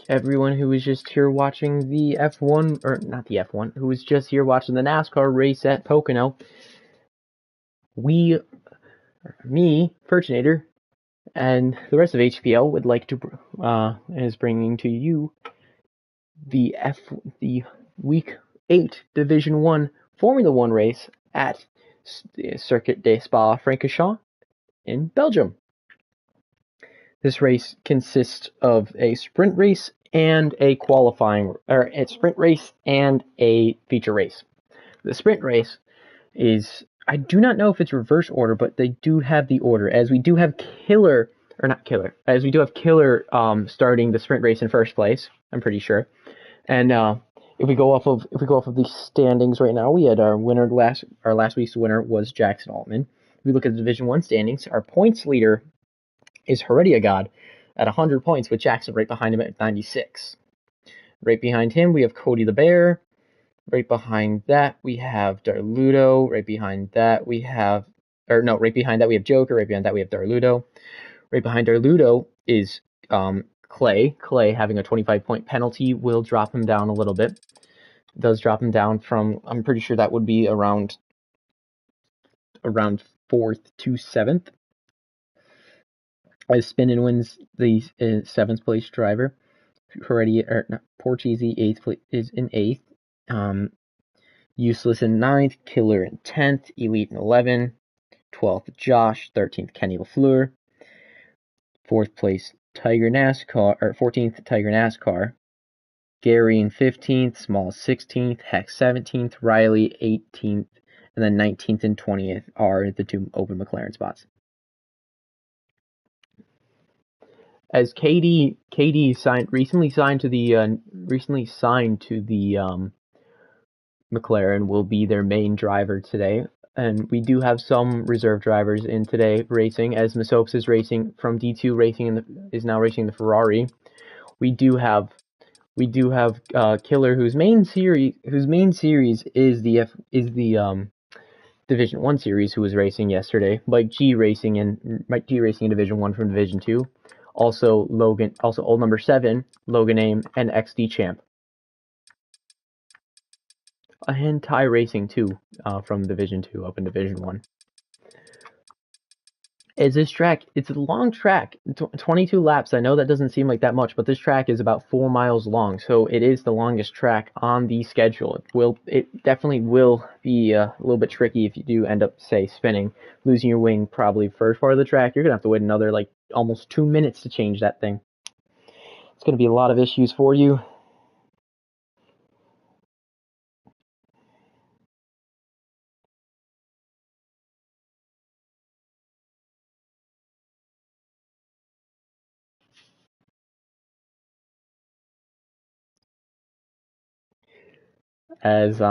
everyone who was just here watching the F1, or not the F1, who was just here watching the NASCAR race at Pocono. Me, Furchinator, and the rest of HPL would like to, is bringing to you the Week 8 Division 1 Formula 1 race at the Circuit des Spa-Francorchamps in Belgium. This race consists of a sprint race and a sprint race and a feature race. The sprint race is, I do not know if it's reverse order, but they do have the order, as we do have Killer starting the sprint race in first place, I'm pretty sure. And if we go off of the standings right now, we had our last week's winner was Jackson Altman. If we look at the Division 1 standings, our points leader is Heredia God at 100 points, with Jackson right behind him at 96. Right behind him, we have Cody the Bear. Right behind that, we have Darludo. Right behind that, we have Joker. Right behind that, we have Darludo. Right behind Darludo is Clay. Clay, having a 25-point penalty, will drop him down a little bit. It does drop him down from, I'm pretty sure that would be around 4th to 7th. As Spinnin wins the 7th place driver. Porchese is in 8th. Useless in 9th. Killer in 10th. Elite in 11th. 12th, Josh. 13th, Kenny LaFleur. 4th place, Tiger NASCAR, or 14th, Tiger NASCAR. Gary in 15th. Small 16th. Hex 17th. Riley 18th. And then 19th and 20th are the 2 open McLaren spots. As Katie recently signed to the McLaren, will be their main driver today, and we do have some reserve drivers in today racing, as Masopes is racing from D2 racing is now racing the Ferrari. We do have Killer, whose main series is the Division 1 series, who was racing yesterday. Mike G racing in Division 1 from Division 2. Also old number 7, Logan Aim, and XD Champ. And Ty Racing too, from Division 2 up in Division 1. It's a long track, 22 laps. I know that doesn't seem like that much, but this track is about 4 miles long, so it is the longest track on the schedule. It definitely will be a little bit tricky if you do end up, say, spinning, losing your wing probably first part of the track. You're gonna have to wait another almost 2 minutes to change that thing. It's gonna be a lot of issues for you. As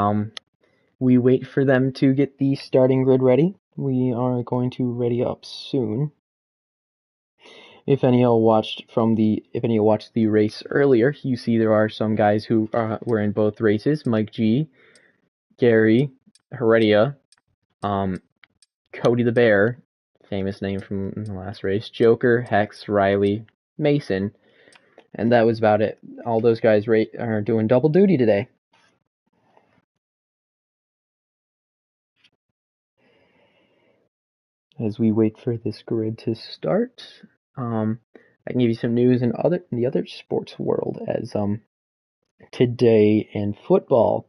we wait for them to get the starting grid ready, we are going to ready up soon. If any of you watched the race earlier, you see there are some guys who were in both races: Mike G, Gary, Heredia, Cody the Bear, famous name from the last race, Joker, Hex, Riley, Mason, and that was about it. All those guys are doing double duty today. As we wait for this grid to start, I can give you some news in the other sports world, as today in football,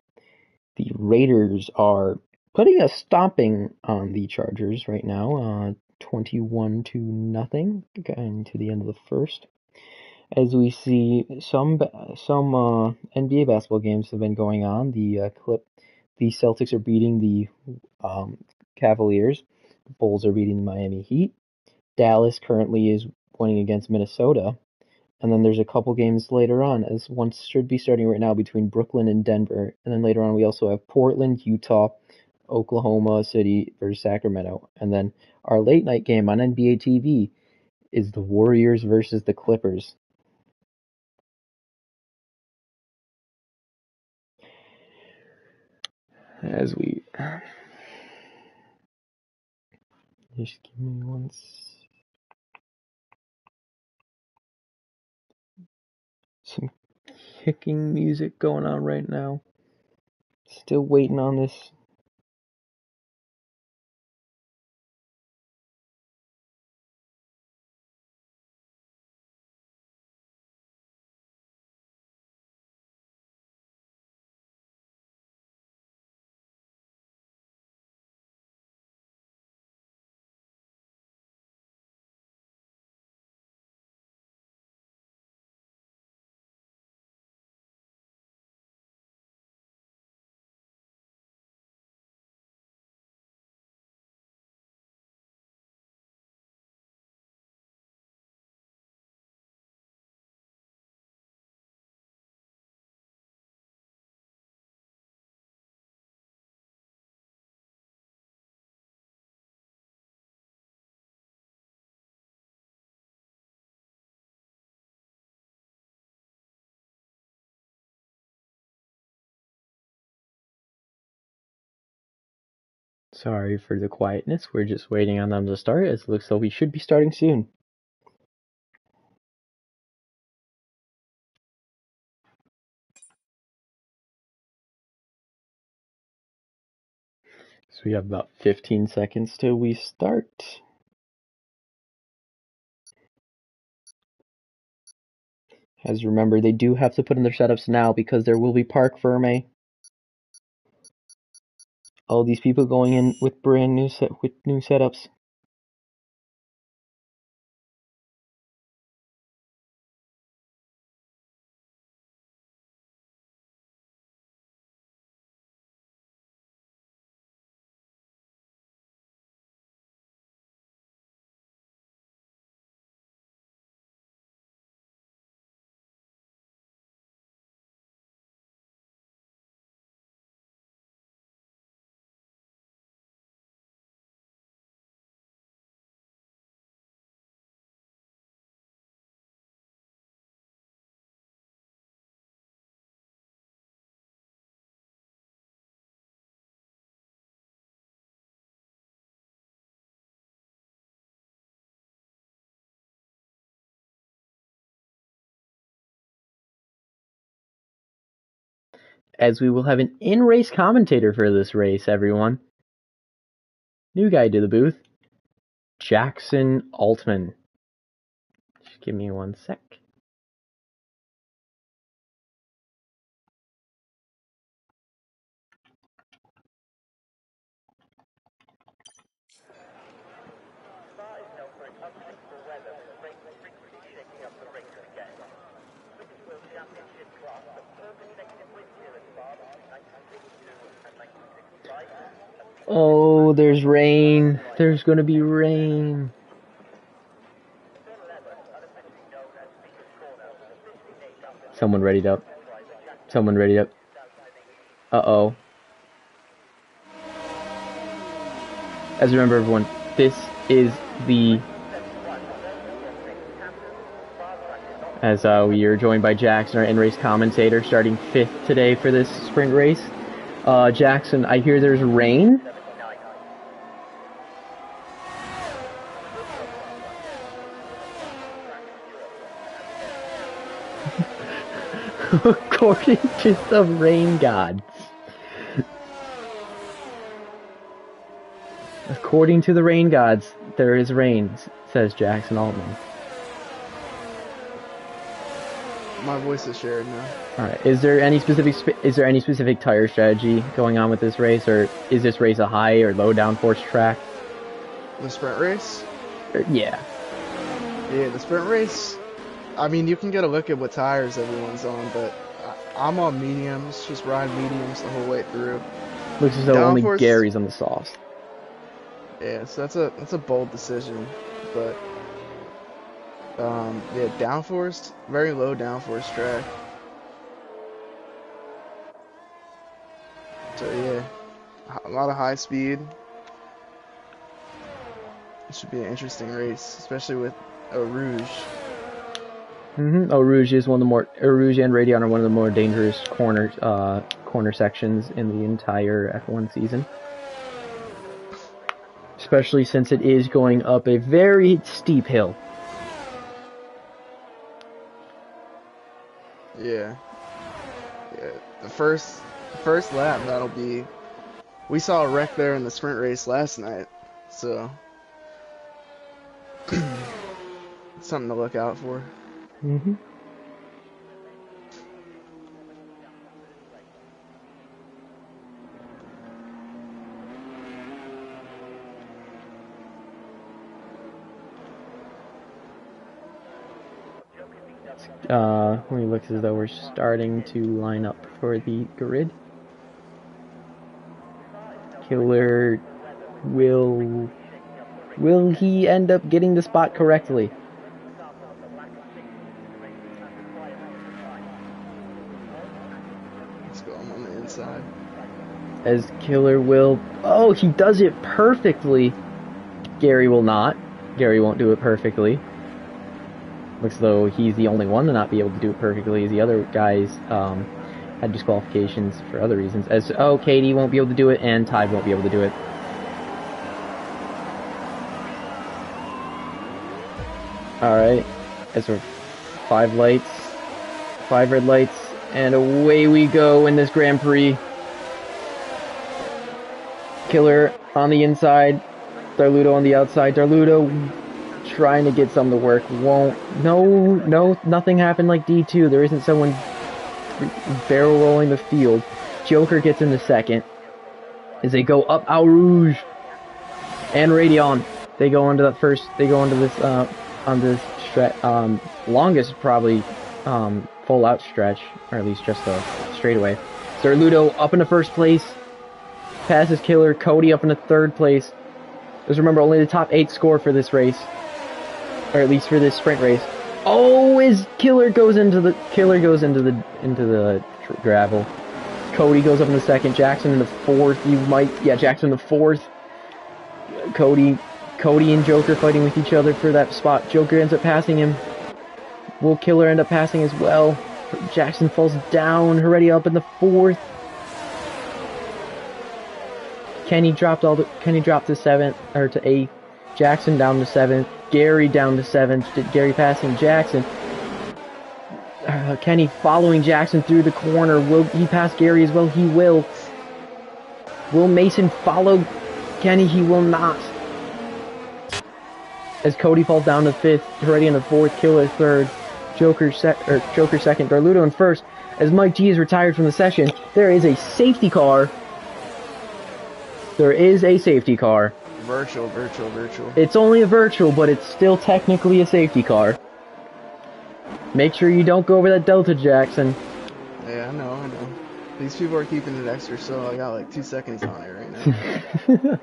the Raiders are putting a stomping on the Chargers right now, 21-0, going to the end of the first. As we see some NBA basketball games have been going on. The Celtics are beating the Cavaliers. The Bulls are beating the Miami Heat. Dallas currently is winning against Minnesota. And then there's a couple games later on, as one should be starting right now, between Brooklyn and Denver. And then later on we also have Portland, Utah, Oklahoma City versus Sacramento. And then our late night game on NBA TV is the Warriors versus the Clippers. As we just give me Some kicking music going on right now. Still waiting on this. Sorry for the quietness. We're just waiting on them to start. It looks like we should be starting soon. So we have about 15 seconds till we start. As remember, they do have to put in their setups now because there will be Park Ferme. All these people going in with brand new setups. As we will have an in-race commentator for this race, everyone. New guy to the booth, Jackson Altman. Just give me 1 sec. Oh, there's rain. There's going to be rain. Someone readied up. Someone readied up. Uh-oh. As remember, everyone, this is the... As we are joined by Jackson, our in-race commentator, starting 5th today for this sprint race. Jackson, I hear there's rain. According to the rain gods. According to the rain gods, there is rain, says Jackson Altman. My voice is shared now. All right. Is there any specific tire strategy going on with this race, or is this race a high or low downforce track? The sprint race? Yeah. Yeah, the sprint race. I mean, you can get a look at what tires everyone's on, but I'm on mediums, just ride mediums the whole way through. Looks as though only Gary's on the softs. Yeah, so that's a bold decision, but yeah, downforce, very low downforce track. So yeah, a lot of high speed. It should be an interesting race, especially with Eau Rouge. Eau Rouge is one of the more Eau Rouge and Radion are one of the more dangerous corner sections in the entire F1 season. Especially since it is going up a very steep hill. Yeah. Yeah. The first lap, that'll be. We saw a wreck there in the sprint race last night, so something to look out for. Mm-hmm. When he looks as though we're starting to line up for the grid. Killer will he end up getting the spot correctly? Let's go. I'm on the inside. As Killer will, oh, he does it perfectly. Gary will not. Gary won't do it perfectly. Looks as though he's the only one to not be able to do it perfectly, as the other guys had disqualifications for other reasons. As, oh, Katie won't be able to do it, and Ty won't be able to do it. Alright, as we're 5 lights, 5 red lights, and away we go in this Grand Prix. Killer on the inside, Darludo on the outside. Darludo trying to get something to work. Won't. No, nothing happened like D2. There isn't someone barrel rolling the field. Joker gets in the second. As they go up Au Rouge and Radeon. They go into that first, they go into this, on this longest probably, full out stretch, or at least just a straightaway. Darludo up into first place. Passes Killer. Cody up into third place. Just remember, only the top 8 score for this race, or at least for this sprint race. Oh, his Killer goes into the gravel. Cody goes up in the second. Jackson in the fourth. Jackson in the fourth. Cody and Joker fighting with each other for that spot. Joker ends up passing him. Will Killer end up passing as well? Jackson falls down. Heredia up in the fourth. Kenny dropped to 7th, or to 8th. Jackson down to 7th. Gary down to 7th. Gary passing Jackson. Kenny following Jackson through the corner. Will he pass Gary as well? He will. Will Mason follow Kenny? He will not. As Cody falls down to 5th. Heredia in the 4th. Killer 3rd. Joker 2nd. Darludo in 1st. As Mike G is retired from the session, there is a safety car. There is a safety car. Virtual. It's only a virtual, but it's still technically a safety car. Make sure you don't go over that Delta, Jackson. Yeah, I know. These people are keeping it extra, so I got like 2 seconds on it right now.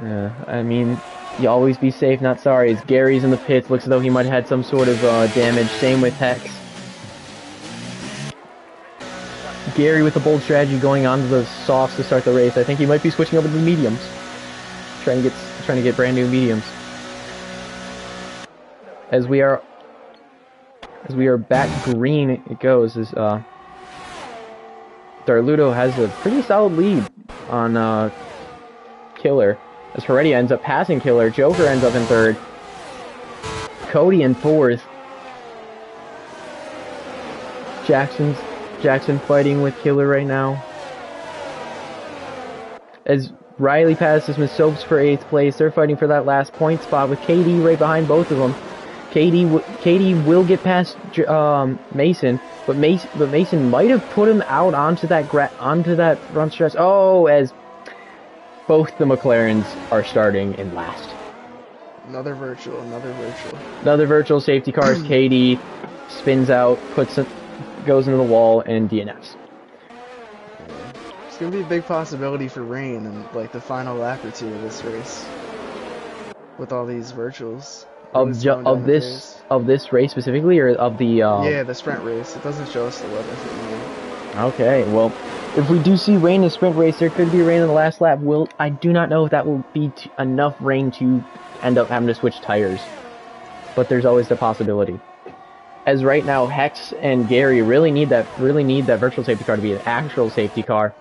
Yeah, I mean, you always be safe, not sorry. As Gary's in the pits, looks as though he might have had some sort of damage. Same with Hex. Gary with the bold strategy going on to the softs to start the race. I think he might be switching over to the mediums. Trying to get brand new mediums. As we are back green, it goes as Darludo has a pretty solid lead on Killer. As Heredia ends up passing Killer, Joker ends up in 3rd. Cody in 4th. Jackson fighting with Killer right now. As Riley passes Miss Soaps for 8th place, they're fighting for that last point spot with KD right behind both of them. KD will get past Mason, but Mason might have put him out onto that front stretch. Oh, as both the McLarens are starting in last. Another virtual. Another virtual safety car as KD spins out, goes into the wall, and DNFs. It's gonna be a big possibility for rain in like the final lap or 2 of this race, with all these virtuals. Of this race specifically, or of the yeah, the sprint race. It doesn't show us the weather for the rain. Okay, well, if we do see rain in the sprint race, there could be rain in the last lap. I do not know if that will be enough rain to end up having to switch tires, but there's always the possibility. As right now, Hex and Gary really need that virtual safety car to be an actual safety car.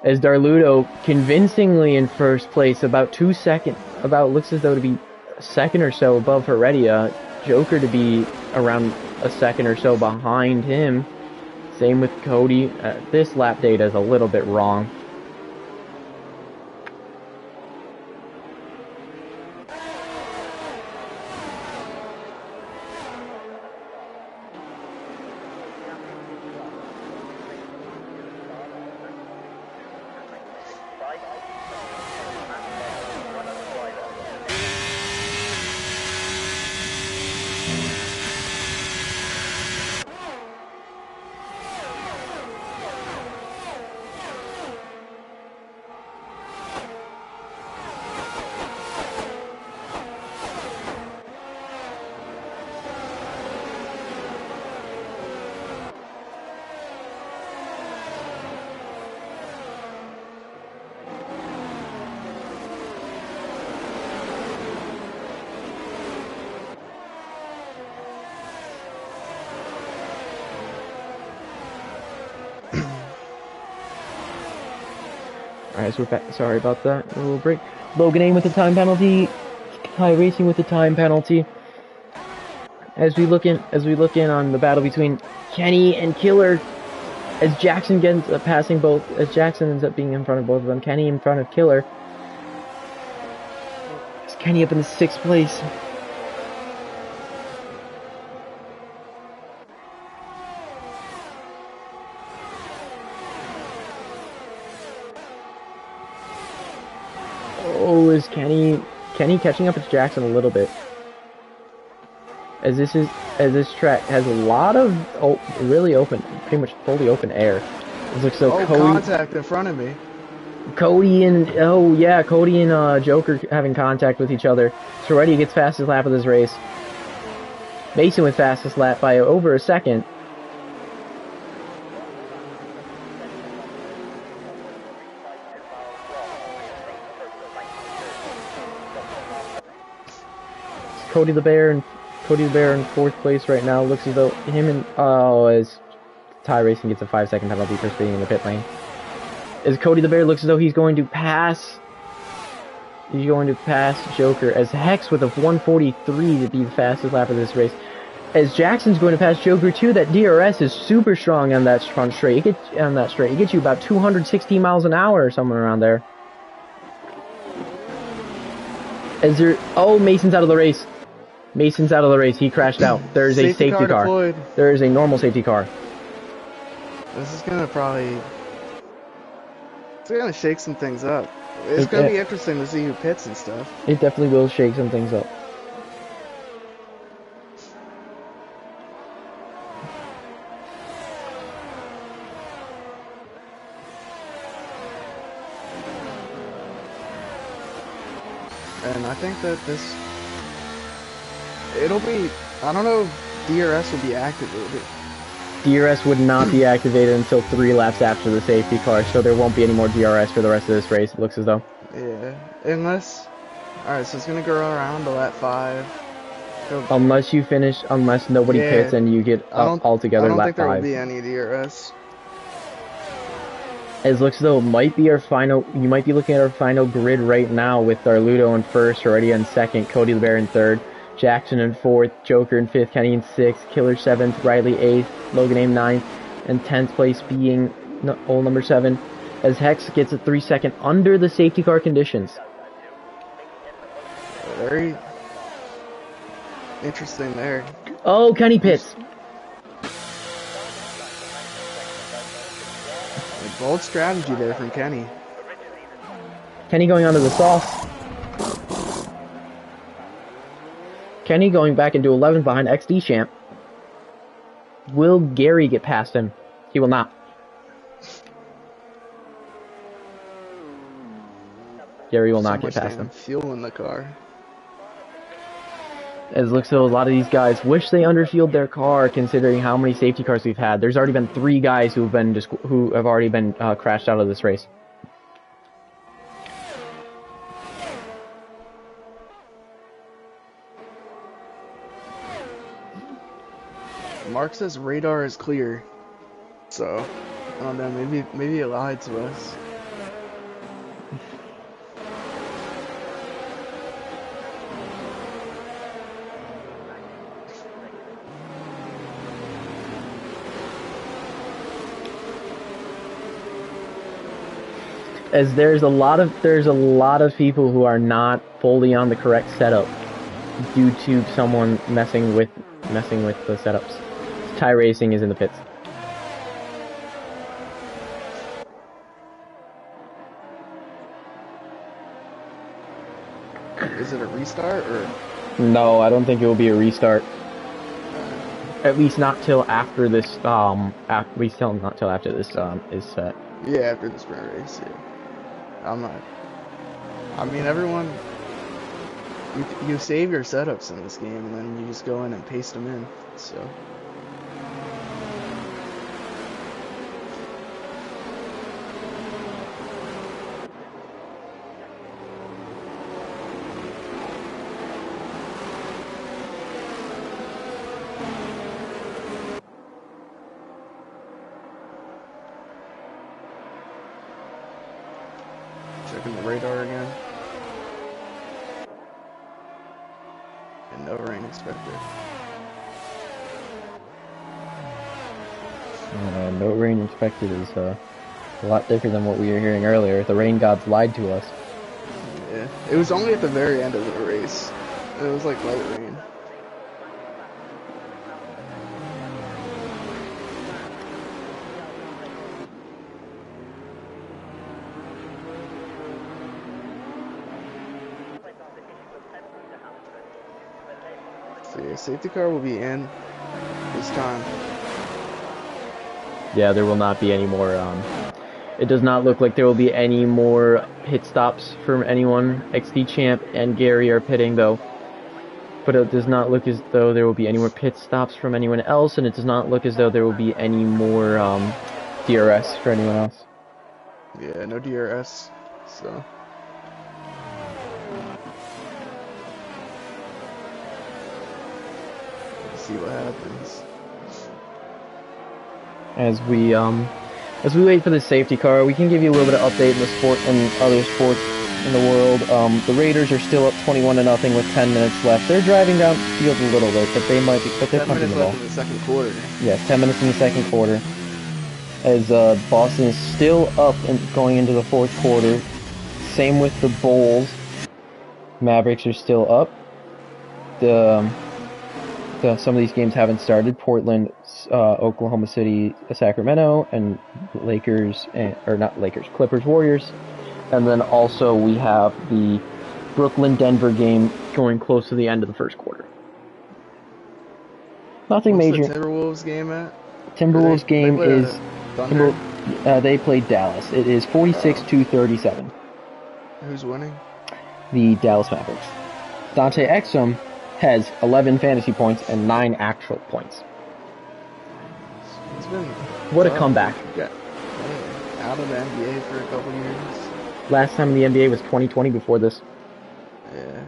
As Darludo convincingly in first place, looks as though to be a second or so above Heredia. Joker to be around a second or so behind him. Same with Cody. This lap data is a little bit wrong. Alright, so we're back. Sorry about that. A little break. Logan Aim with the time penalty. High Racing with the time penalty. As we look in on the battle between Kenny and Killer, as Jackson ends up passing both, as Jackson ends up being in front of both of them. Kenny in front of Killer. Is Kenny up in the 6th place? Oh, is Kenny catching up with Jackson a little bit? As this track has a lot of really open, pretty much fully open air. It looks so Cody, contact in front of me. Cody and Joker having contact with each other. Soretti gets fastest lap of this race. Mason with fastest lap by over a second. Cody the Bear in 4th place right now. Looks as though him and as Ty Racing gets a 5-second penalty for speeding in the pit lane. As Cody the Bear looks as though he's going to pass. He's going to pass Joker as Hex with a 1:43 to be the fastest lap of this race. As Jackson's going to pass Joker too. That DRS is super strong on that front straight. It gets you about 216 miles an hour or somewhere around there. Mason's out of the race. Mason's out of the race. He crashed out. There's a safety car. There is a normal safety car. This is gonna shake some things up. It's gonna be interesting to see who pits and stuff. It definitely will shake some things up. And I think that it'll be, I don't know if DRS will be activated. DRS would not be activated until 3 laps after the safety car, so there won't be any more DRS for the rest of this race, it looks as though. Yeah, unless, alright, so it's gonna go around to lap 5. Unless nobody pits and you get all together lap 5. I don't think there will be any DRS. It looks as though it might be our final. You might be looking at our final grid right now with Darludo in 1st, already in 2nd, Cody the Bear in 3rd, Jackson in 4th, Joker in 5th, Kenny in 6th, Killer 7th, Riley 8th, Logan Aim 9th, and 10th place being old number 7. As Hex gets a 3-second under the safety car conditions. Very interesting there. Oh, Kenny pits. Bold strategy there from Kenny. Kenny going onto the sauce. Kenny going back into 11th behind XD Champ. Will Gary get past him? He will not. Gary will not get past him. Fuel in the car. As it looks like a lot of these guys wish they underfueled their car, considering how many safety cars we've had. There's already been 3 guys who have already been crashed out of this race. Mark says radar is clear, so I don't know. Maybe he lied to us. as there's a lot of people who are not fully on the correct setup due to someone messing with the setups. Ty Racing is in the pits. Is it a restart or? No, I don't think it will be a restart. At least not till after this. At least not till after this is set. Yeah, after the sprint race. Yeah. I'm not. I mean, everyone. You save your setups in this game, and then you just go in and paste them in. So. Checking the radar again. And no rain expected. No rain expected is a lot different than what we were hearing earlier. The rain gods lied to us. Yeah, it was only at the very end of the race. It was like light rain. So yeah, safety car will be in this time. Yeah, there will not be any more. It does not look like there will be any more pit stops from anyone. XD Champ and Gary are pitting though, but it does not look as though there will be any more pit stops from anyone else, and it does not look as though there will be any more DRS for anyone else. Yeah, no DRS. So. See what happens. As we wait for the safety car, we can give you a little bit of update in the sport and other sports in the world. The Raiders are still up 21-0 with 10 minutes left. They're driving down field a little bit, but they might be. But they're 10 minutes the ball. left in the second quarter. Yes, 10 minutes in the second quarter. As Boston is still up and going into the fourth quarter. Same with the Bulls. Mavericks are still up. Some of these games haven't started. Portland, Oklahoma City, Sacramento, and Clippers, Warriors. And then also we have the Brooklyn-Denver game going close to the end of the first quarter. Nothing What's major. The Timberwolves game at? Timberwolves game is Thunder? They played Dallas. It is 46-37. Who's winning? The Dallas Mavericks. Dante Exum has 11 fantasy points and 9 actual points. It's been what a comeback. Yeah. Out of the NBA for a couple years. Last time in the NBA was 2020 before this. Yeah.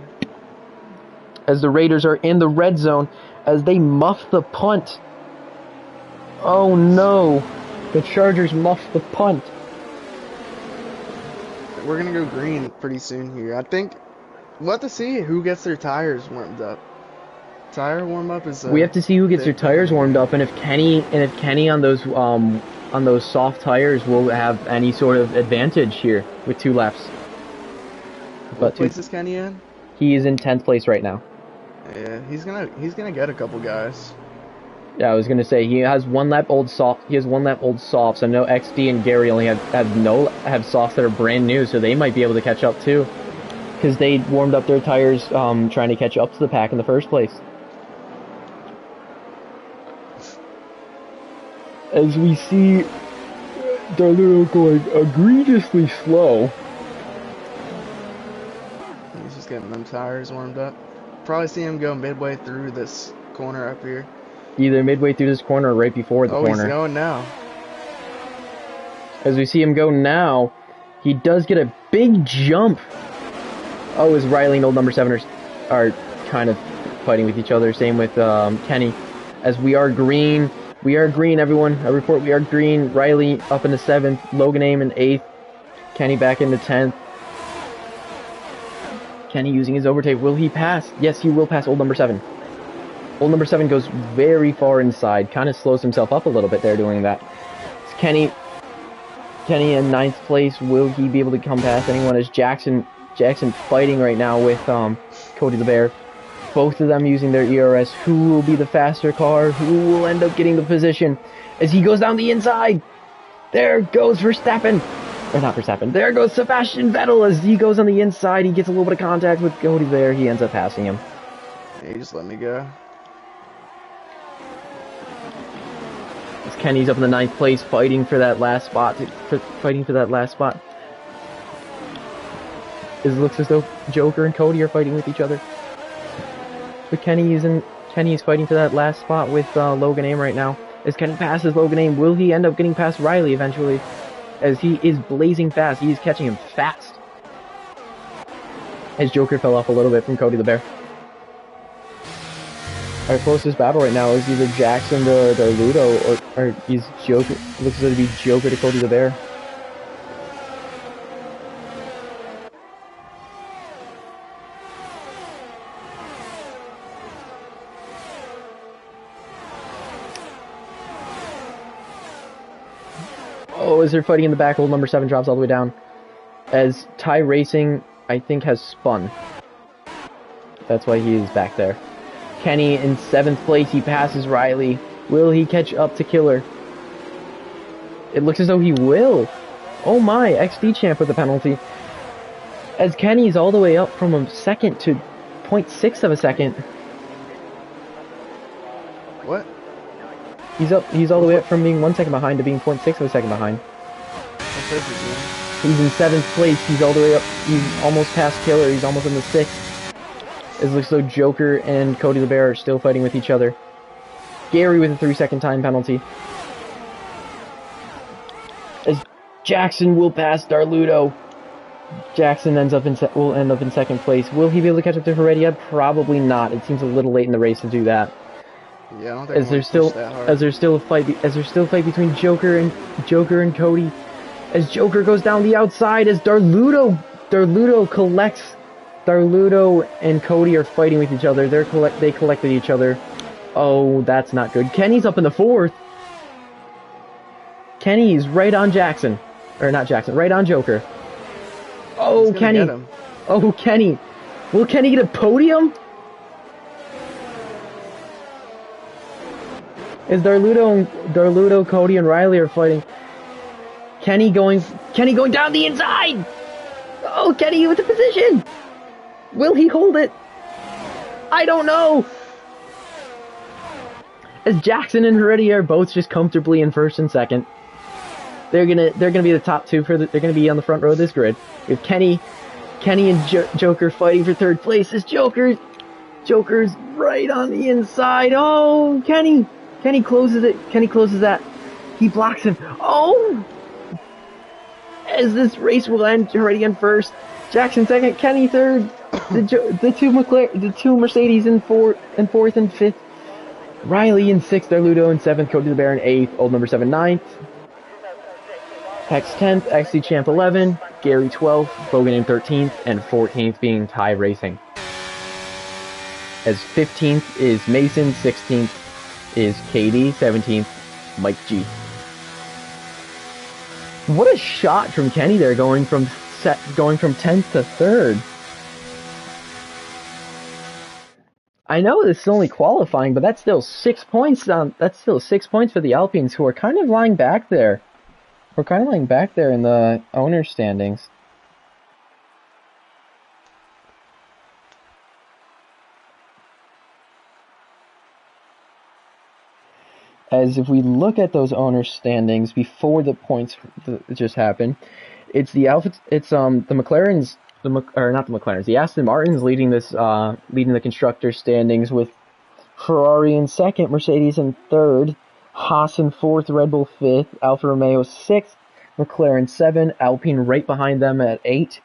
As the Raiders are in the red zone as they muff the punt. Oh no. The Chargers muff the punt. We're going to go green pretty soon here. I think we'll have to see who gets their tires warmed up. Tire warm up is. We have to see who gets their tires warmed up, and if Kenny on those soft tires will have any sort of advantage here with 2 laps. What place is Kenny in? He is in 10th place right now. Yeah, he's gonna get a couple guys. Yeah, I was gonna say he has 1 lap old soft. He has 1 lap old softs. I know XD and Gary only have softs that are brand new, so they might be able to catch up too, because they warmed up their tires trying to catch up to the pack in the first place. As we see Darluro going egregiously slow. He's just getting them tires warmed up. Probably see him go midway through this corner up here. Either midway through this corner or right before the corner. Oh, he's going now. As we see him go now, he does get a big jump. Oh, as Riley and old number 7 are kind of fighting with each other. Same with Kenny. As we are green. We are green, everyone. I report we are green. Riley up in the 7th. Logan Aim in 8th. Kenny back in the 10th. Kenny using his overtake. Will he pass? Yes, he will pass old number 7. Old number 7 goes very far inside. Kind of slows himself up a little bit there doing that. Kenny Kenny in ninth place. Will he be able to come past anyone? As Jackson fighting right now with Cody the Bear. Both of them using their ERS. Who will be the faster car? Who will end up getting the position? As he goes down the inside. There goes Verstappen. Or not Verstappen. There goes Sebastian Vettel as he goes on the inside. He gets a little bit of contact with Cody there. He ends up passing him. Yeah, you just let me go. As Kenny's up in the ninth place, fighting for that last spot. It looks as though Joker and Cody are fighting with each other. But Kenny is fighting for that last spot with Logan Aim right now. As Kenny passes Logan Aim, will he end up getting past Riley eventually? As he is blazing fast, he is catching him fast. As Joker fell off a little bit from Cody the Bear. Our closest battle right now is either Jackson to Ludo, or he's Joker. It looks as though to be Joker to Cody the Bear. Oh, as they're fighting in the back, old number 7 drops all the way down. As Ty Racing, I think, has spun. That's why he is back there. Kenny in 7th place, he passes Riley. Will he catch up to Killer? It looks as though he will. Oh my, XD champ with the penalty. As Kenny's all the way up from a second to 0.6 of a second. What? He's all the way up from being 1 second behind to being 0.6 of a second behind. He's in 7th place, he's all the way up, he's almost past Killer, he's almost in the 6th. It looks as though Joker and Cody the Bear are still fighting with each other. Gary with a 3-second time penalty. As Jackson will pass Darludo. Jackson will end up in 2nd place. Will he be able to catch up to Heredia? Probably not. It seems a little late in the race to do that. Yeah, I don't think there's still a fight between Joker and Cody. As Joker goes down the outside, as Darludo collects. Darludo and Cody are fighting with each other. They collected each other. Oh, that's not good. Kenny's up in the 4th. Kenny's right on Jackson. Or not Jackson, right on Joker. Oh, Kenny. Oh, Kenny. Will Kenny get a podium? As Darludo, Cody, and Riley are fighting. Kenny going down the inside! Oh, Kenny with the position! Will he hold it? I don't know! As Jackson and Heredia are both just comfortably in 1st and 2nd. They're gonna be the top 2 they're gonna be on the front row of this grid. We have Kenny and Joker fighting for 3rd place. As Joker's right on the inside. Oh, Kenny closes it. Kenny closes that. He blocks him. Oh! As this race will end, Heredia in 1st. Jackson 2nd, Kenny 3rd. The two Mercedes in 4th and 5th. Riley in 6th, Darludo in 7th, Cody the Bear in 8th, old number 7 9th. Hex 10th, XC Champ 11, Gary 12th, Logan in 13th, and 14th being Ty Racing. As 15th is Mason, 16th is KD, 17th, Mike G. What a shot from Kenny there, going from 10th to 3rd. I know this is only qualifying, but that's still 6 points that's still 6 points for the Alpines, who are kind of lying back there. We're kind of lying back there in the owner's standings. As if we look at those owner's standings before the points that just happened, it's the McLarens, the Aston Martins leading the constructor standings, with Ferrari in 2nd, Mercedes in 3rd, Haas in 4th, Red Bull 5th, Alfa Romeo 6th, McLaren 7, Alpine right behind them at 8,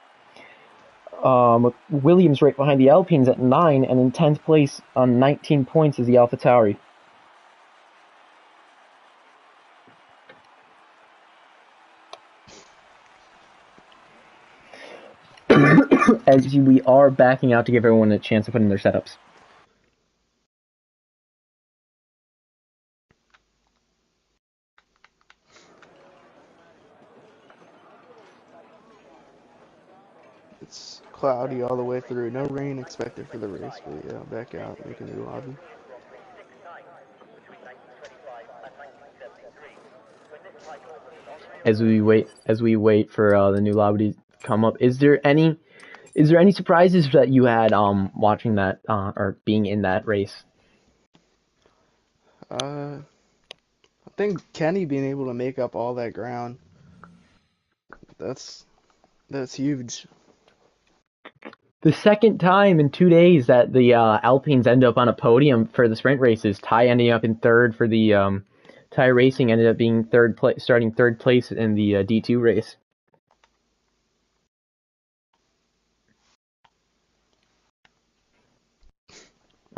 Williams right behind the Alpines at 9, and in 10th place on 19 points is the AlphaTauri. As we are backing out to give everyone a chance to put in their setups. it's cloudy all the way through. No rain expected for the race, but yeah, back out, make a new lobby. As we wait for the new lobby to come up, is there any surprises that you had watching that or being in that race? I think Kenny being able to make up all that ground, that's that's huge. The second time in 2 days that the Alpines end up on a podium for the sprint races. Ty ending up in third for the Ty Racing ended up being starting third place in the D2 race.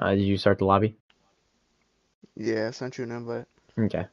Did you start the lobby? Yeah, I sent you an invite. Okay.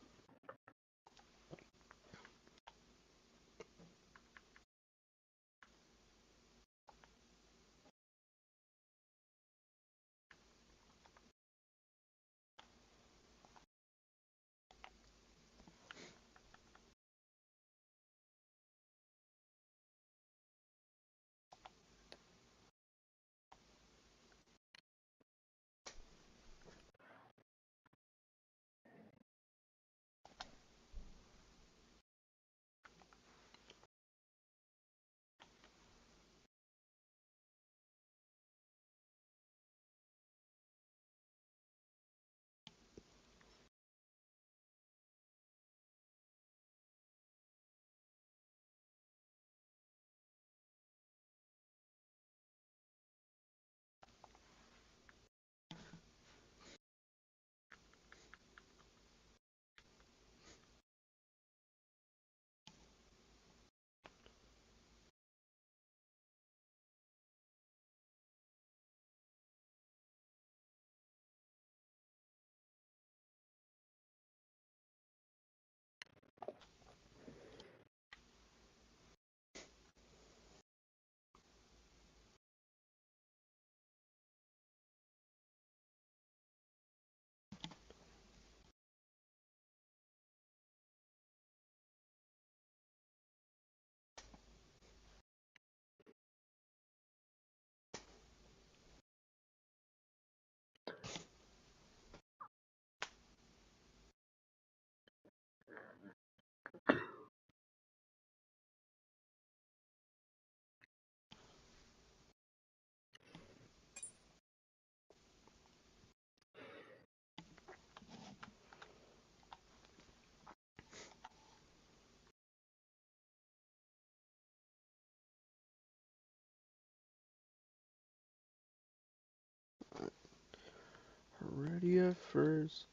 Heredia first,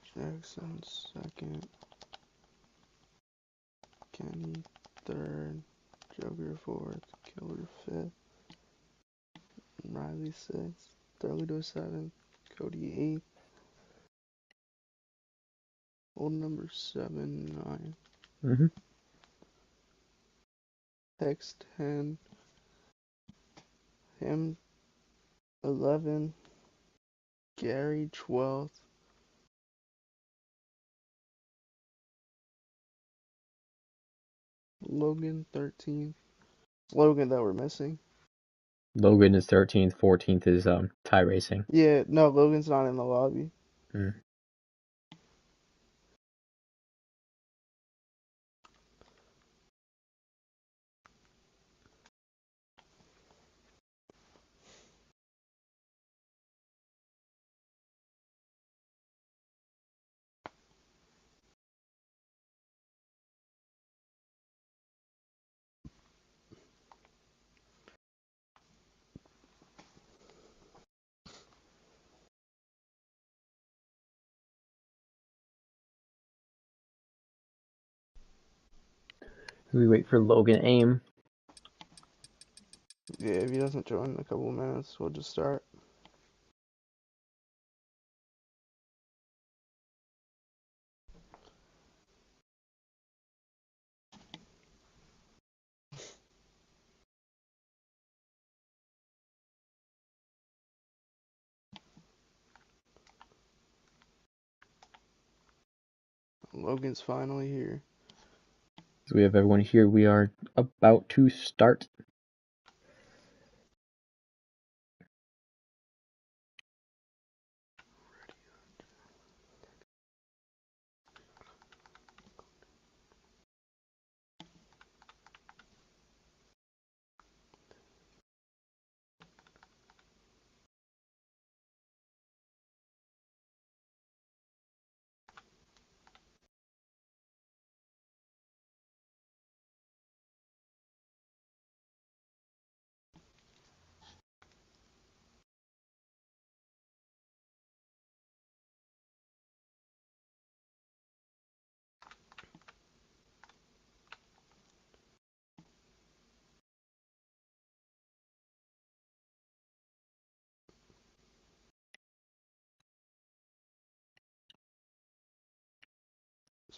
Jackson second, Kenny third, Joker fourth, Killer fifth, Riley sixth, Toledo seventh, Cody eighth, old number 7, 9, Mm-hmm. Hex 10, him 11, Gary 12th, Logan 13th. Logan that we're missing. Logan is 13th. 14th is Ty Racing. Yeah, no, Logan's not in the lobby. Mm. We wait for Logan Aim. Yeah, if he doesn't join in a couple minutes, we'll just start. Logan's finally here. So we have everyone here. We are about to start.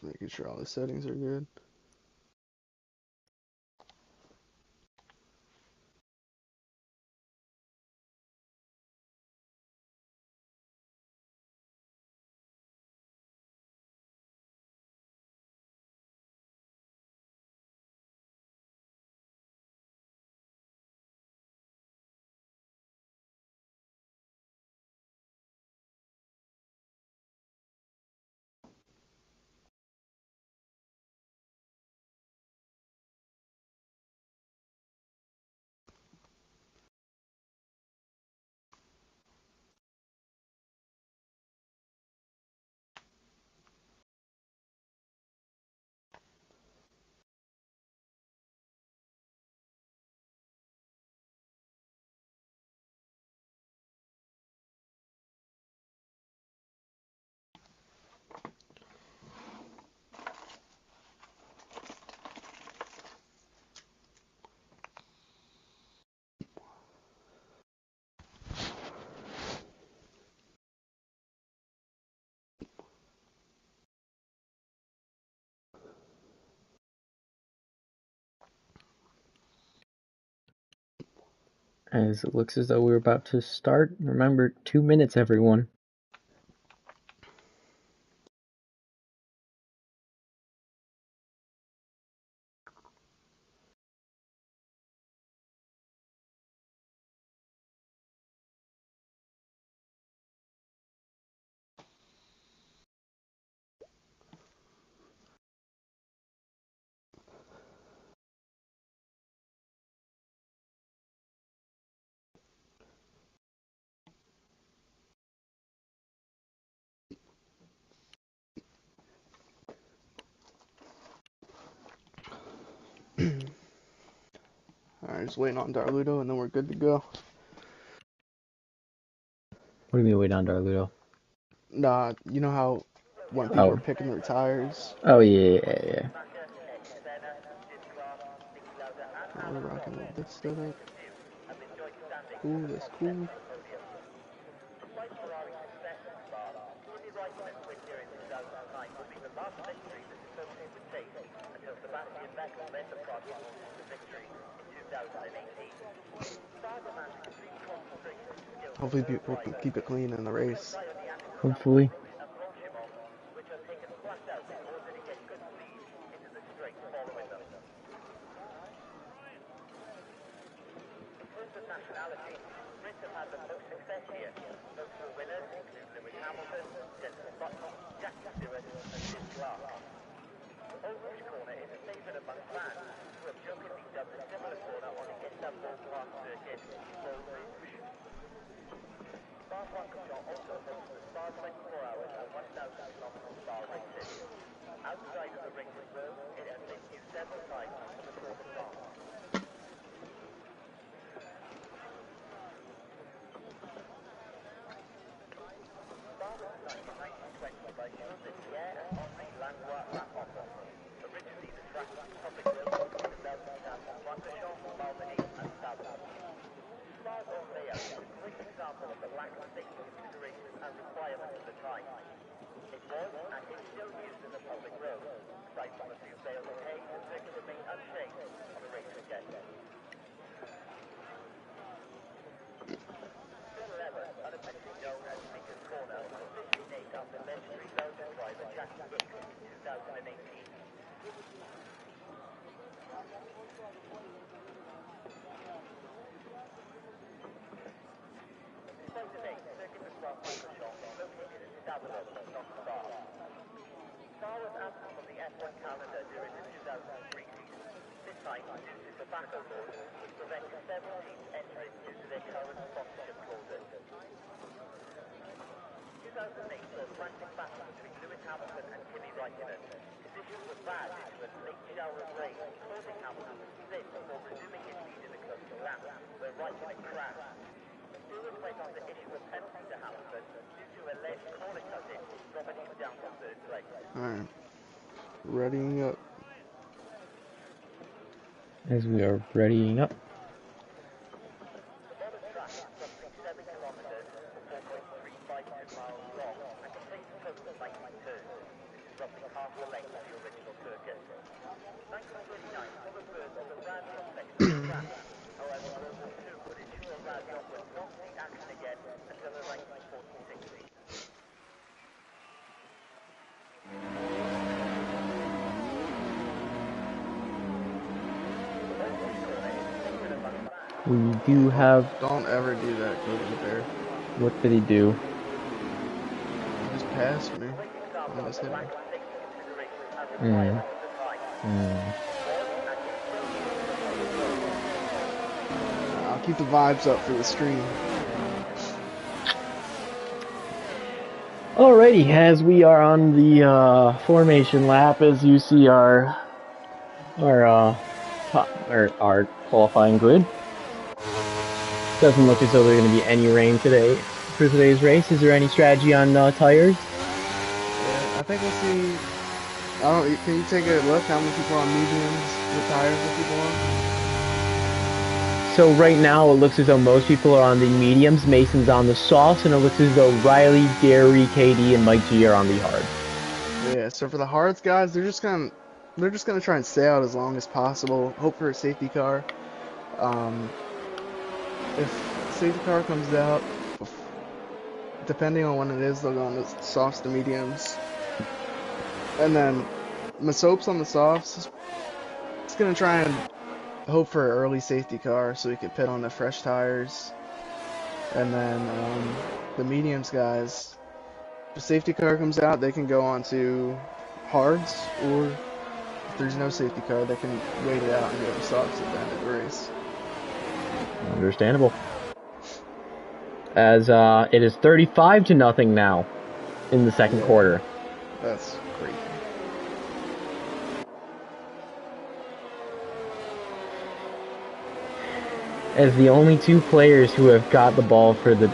Just making sure all the settings are good. As it looks as though we're about to start. Remember, 2 minutes, everyone. Alright, just waiting on Darludo and then we're good to go. What do you mean wait on Darludo? Nah, you know how when people are picking their tires? Oh, yeah. We're rocking with this setup. Cool, that's cool. Hopefully people can keep it clean in the race. Hopefully. Alright. Readying up. As we are readying up. We do have... Don't ever do that, Cody Bear. What did he do? He just passed me. Almost hit me. I'll keep the vibes up for the stream. Alrighty, as we are on the formation lap, as you see our qualifying grid. Doesn't look as though there's going to be any rain today for today's race. Is there any strategy on tires? Yeah, I think we'll see. Can you take a look how many people are on mediums with tires with people on? So right now it looks as though most people are on the mediums, Mason's on the softs, and it looks as though Riley, Gary, KD, and Mike G are on the hard. Yeah, so for the hards guys, they're just gonna try and stay out as long as possible, hope for a safety car. If safety car comes out, depending on when it is, they'll go on the softs to mediums. And then Masop's on the softs. It's gonna try and hope for an early safety car so he could pit on the fresh tires. And then the mediums guys, if a safety car comes out, they can go on to hards, or if there's no safety car, they can wait it out and go to softs at the end of the race. Understandable. As it is 35-0 now in the second quarter. That's crazy. As the only two players who have got the ball for the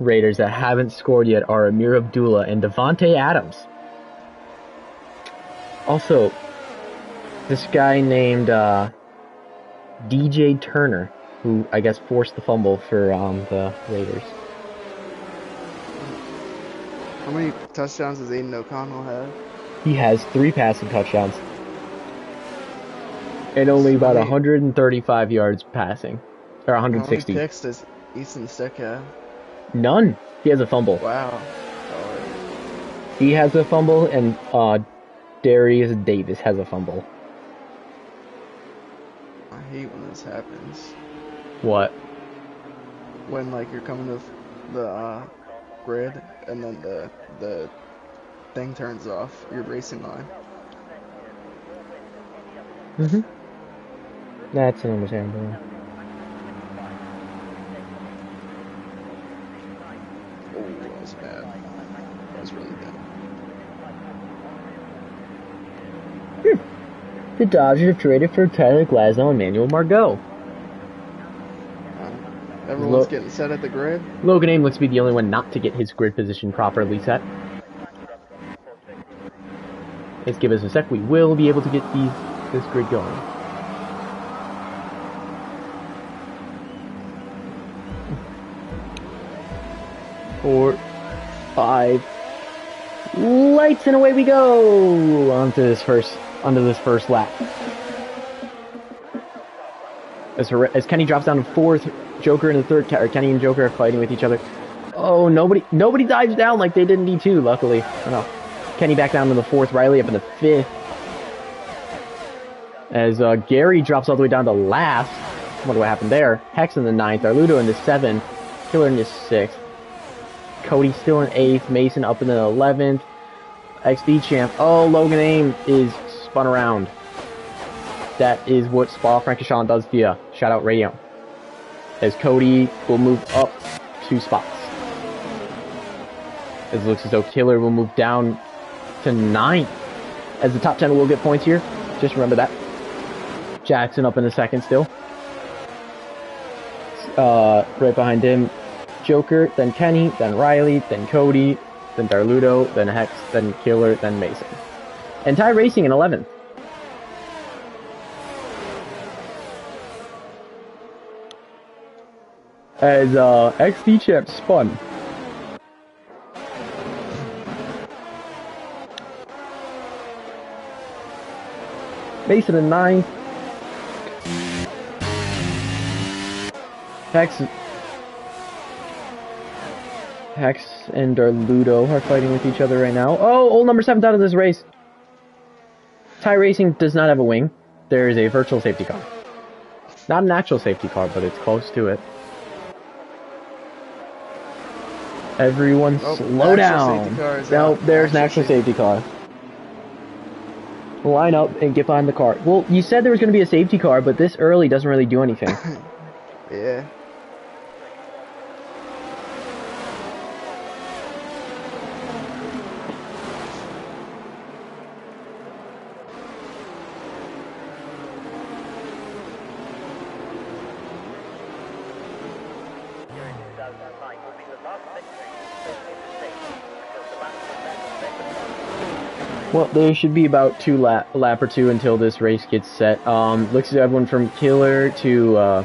Raiders that haven't scored yet are Amir Abdullah and Devontae Adams. Also, this guy named DJ Turner, who I guess forced the fumble for the Raiders. How many touchdowns does Aiden O'Connell have? He has 3 passing touchdowns. And only about 135 yards passing. Or 160. How many picks does Easton Stick have? None. He has a fumble. Wow. He has a fumble, and Darius Davis has a fumble. I hate when this happens. What? When, like, you're coming to the grid, and then the thing turns off, your racing line. Mm-hmm. That's understandable. Oh, that was bad. That was really bad. The Dodgers have traded for Tyler Glasnow and Manuel Margot. Everyone's getting set at the grid. Logan Aim looks to be the only one not to get his grid position properly set. Just give us a sec. We will be able to get this grid going. Four, 5, lights, and away we go onto this first lap. As Kenny drops down to 4th, Joker in the 3rd, or Kenny and Joker are fighting with each other. Oh, nobody dives down like they did in D2, luckily. Oh no. Kenny back down to the 4th, Riley up in the 5th. As Gary drops all the way down to last. I wonder what happened there. Hex in the 9th, Arludo in the 7th, Killer in the 6th. Cody still in 8th, Mason up in the 11th. XD champ. Oh, Logan Aim is spun around. That is what Spa Frankishan does to you. Shout out Radio. As Cody will move up 2 spots. As it looks as though Killer will move down to 9th. As the top 10 will get points here. Just remember that. Jackson up in the 2nd still. Right behind him, Joker, then Kenny, then Riley, then Cody, then Darludo, then Hex, then Killer, then Mason. And Ty Racing in 11th. As XD Champ spun. Mason in 9th. Hex and Darludo are fighting with each other right now. Oh, old number 7th out of this race. Ty Racing does not have a wing. There is a virtual safety car. Not an actual safety car, but it's close to it. Everyone slow down. No, there's an actual safety car. Line up and get behind the car. Well, you said there was going to be a safety car, but this early doesn't really do anything. Yeah. Well, there should be about a lap or two until this race gets set. Looks like everyone from Killer to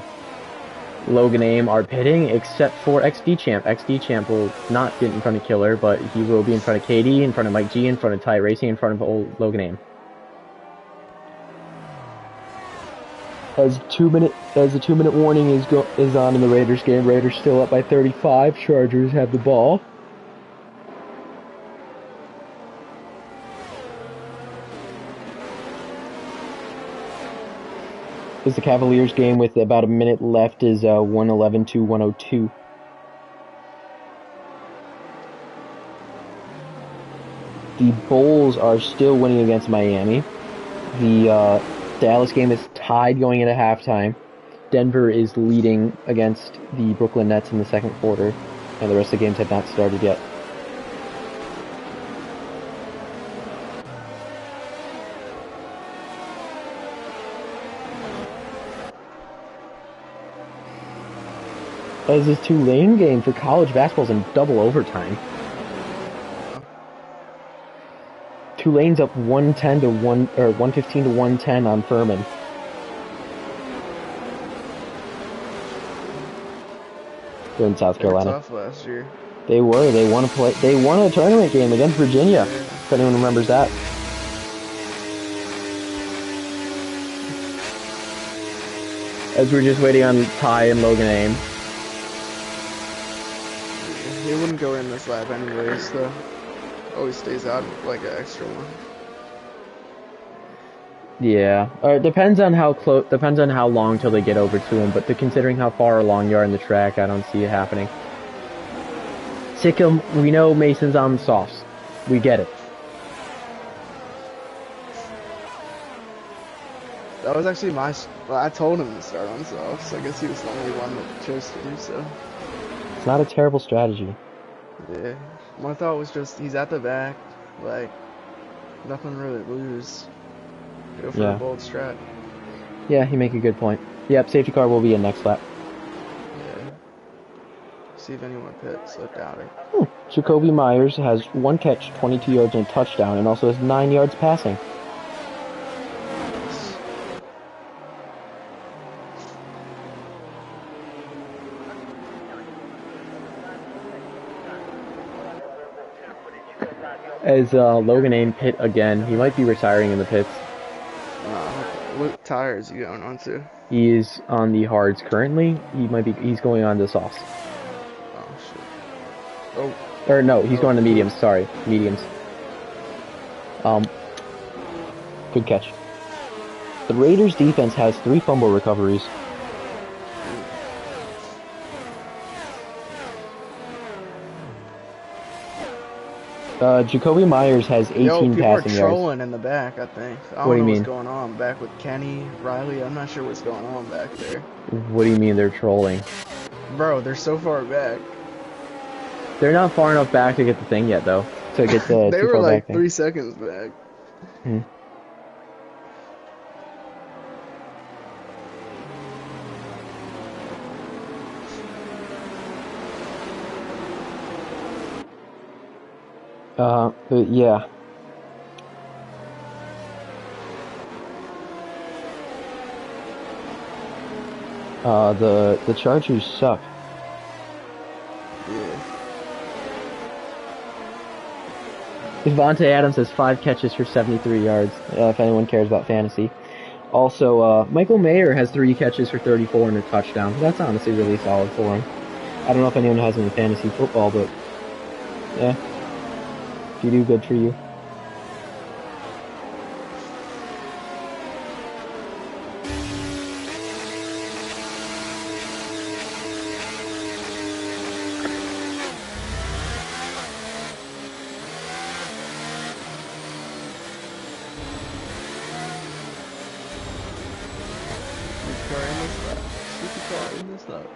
Logan Aim are pitting, except for XD Champ. XD Champ will not get in front of Killer, but he will be in front of KD, in front of Mike G, in front of Ty Racing, in front of old Logan Aim. As the 2-minute warning is on in the Raiders game, Raiders still up by 35. Chargers have the ball. As the Cavaliers game with about a minute left is 111 to 102. The Bulls are still winning against Miami. The Dallas game is tied going into halftime. Denver is leading against the Brooklyn Nets in the second quarter, and the rest of the games have not started yet. As this Tulane game for college basketball's in double overtime. Tulane's up 110 to 115 to 110 on Furman. They're in South Carolina. They were tough last year. They were. They won a tournament game against Virginia. If anyone remembers that. As we're just waiting on Ty and Logan Aim. He wouldn't go in this lap anyways, though. Always stays out like an extra one. Yeah, it depends on how long till they get over to him. But considering how far along you are in the track, I don't see it happening. Sikkim, we know Mason's on the softs. We get it. That was actually I told him to start on softs. I guess he was the only one that chose to do so. It's not a terrible strategy. Yeah. My thought was just, he's at the back, like, nothing really to lose. Go for a bold strat. Yeah, you make a good point. Yep, safety car will be in next lap. Yeah. See if anyone pits, I doubt it. Jacoby Myers has 1 catch, 22 yards, and a touchdown, and also has 9 yards passing. As Logan Aim pit again, he might be retiring in the pits. What tire is he going on to? He is on the hards currently. He's going on the softs. Oh shit. Oh. Or no, he's going to mediums. Sorry, mediums. Good catch. The Raiders defense has 3 fumble recoveries. Jacoby Myers has 18 passing yards. People are trolling in the back, I think. I don't know what's going on back with Kenny, Riley. I'm not sure what's going on back there. What do you mean they're trolling? Bro, they're so far back. They're not far enough back to get the thing yet, though. To get the they were like 3 seconds back. Yeah. The Chargers suck. Yeah. Devontae Adams has 5 catches for 73 yards, if anyone cares about fantasy. Also, Michael Mayer has 3 catches for 34 and a touchdown. That's honestly really solid for him. I don't know if anyone has him in fantasy football, but yeah. If you do, good for you. car in this lap. Safety car in this lap.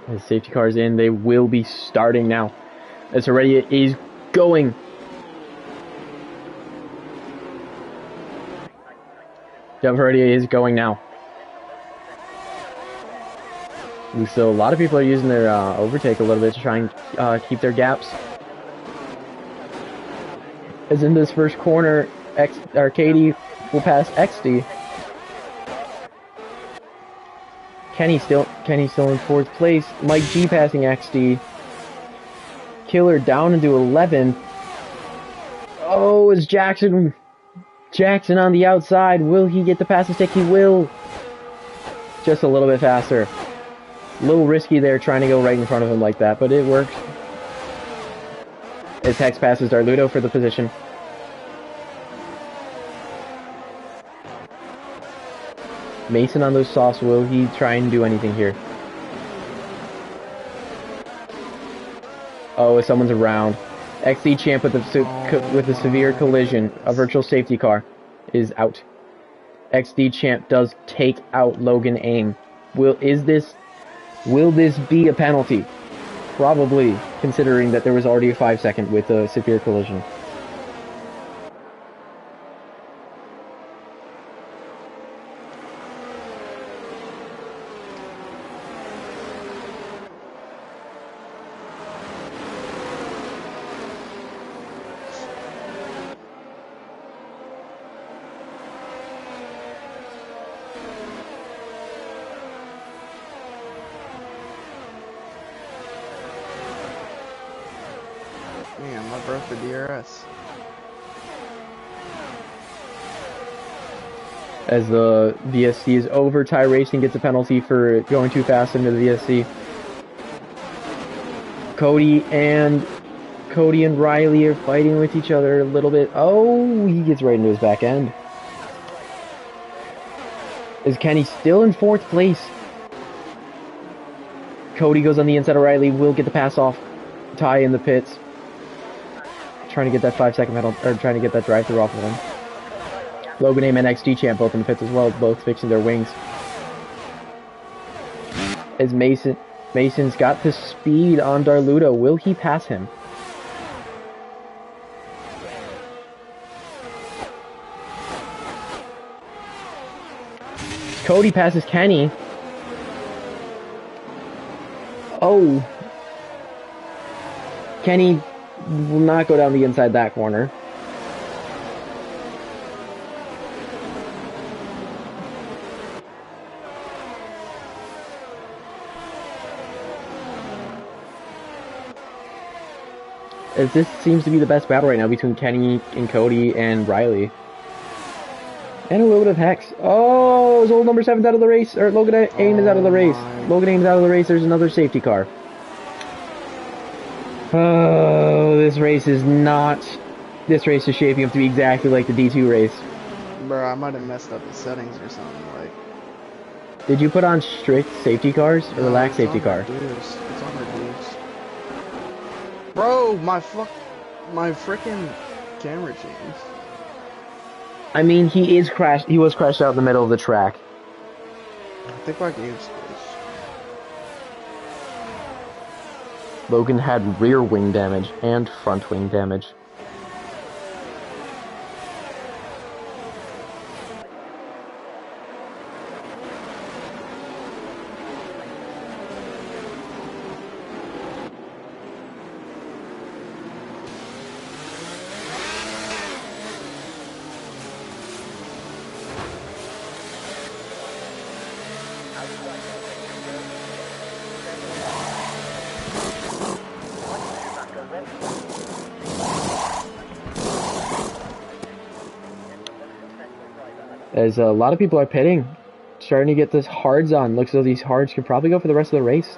The safety car's in. They will be starting now. As Heredia is going. Jump Heredia is going now. So a lot of people are using their overtake a little bit to try and keep their gaps. As in this first corner, Katie will pass XD. Kenny still in fourth place. Mike G passing XD. Killer down into 11. Oh, it's Jackson on the outside. Will he get the pass stick? He will. Just a little bit faster. A little risky there trying to go right in front of him like that, but it worked. As Hex passes Darludo for the position. Mason on those softs. Will he try and do anything here? Oh, someone's around. XD Champ with a severe collision. A virtual safety car is out. XD Champ does take out Logan Aim. Will this be a penalty? Probably, considering that there was already a 5-second with a severe collision. Man, I broke the DRS. As the VSC is over, Ty Racing gets a penalty for going too fast into the VSC. Cody and Riley are fighting with each other a little bit. Oh, he gets right into his back end. Is Kenny still in fourth place? Cody goes on the inside of Riley, will get the pass off. Ty in the pits. Trying to get that 5-second penalty, or trying to get that drive-through off of him. Logan Aim and XD Champ both in the pits as well, both fixing their wings. As Mason's got the speed on Darludo. Will he pass him? Cody passes Kenny. Oh. Kenny will not go down the inside that corner. As this seems to be the best battle right now between Kenny and Cody and Riley. And a little bit of Hex. Oh, his old number 7's out of the race. Or Logan Aim is out of the race. Logan Aim is out of the race. There's another safety car. Oh, this race is shaping up to be exactly like the D2 race. Bro, I might have messed up the settings or something. Like, did you put on strict safety cars or relaxed safety car? It's on reduce. Bro, my freaking camera changed. I mean, he was crashed out in the middle of the track. I think my game's glitched. Logan had rear wing damage and front wing damage. as a lot of people are pitting, starting to get this hards on. Looks as though these hards could probably go for the rest of the race.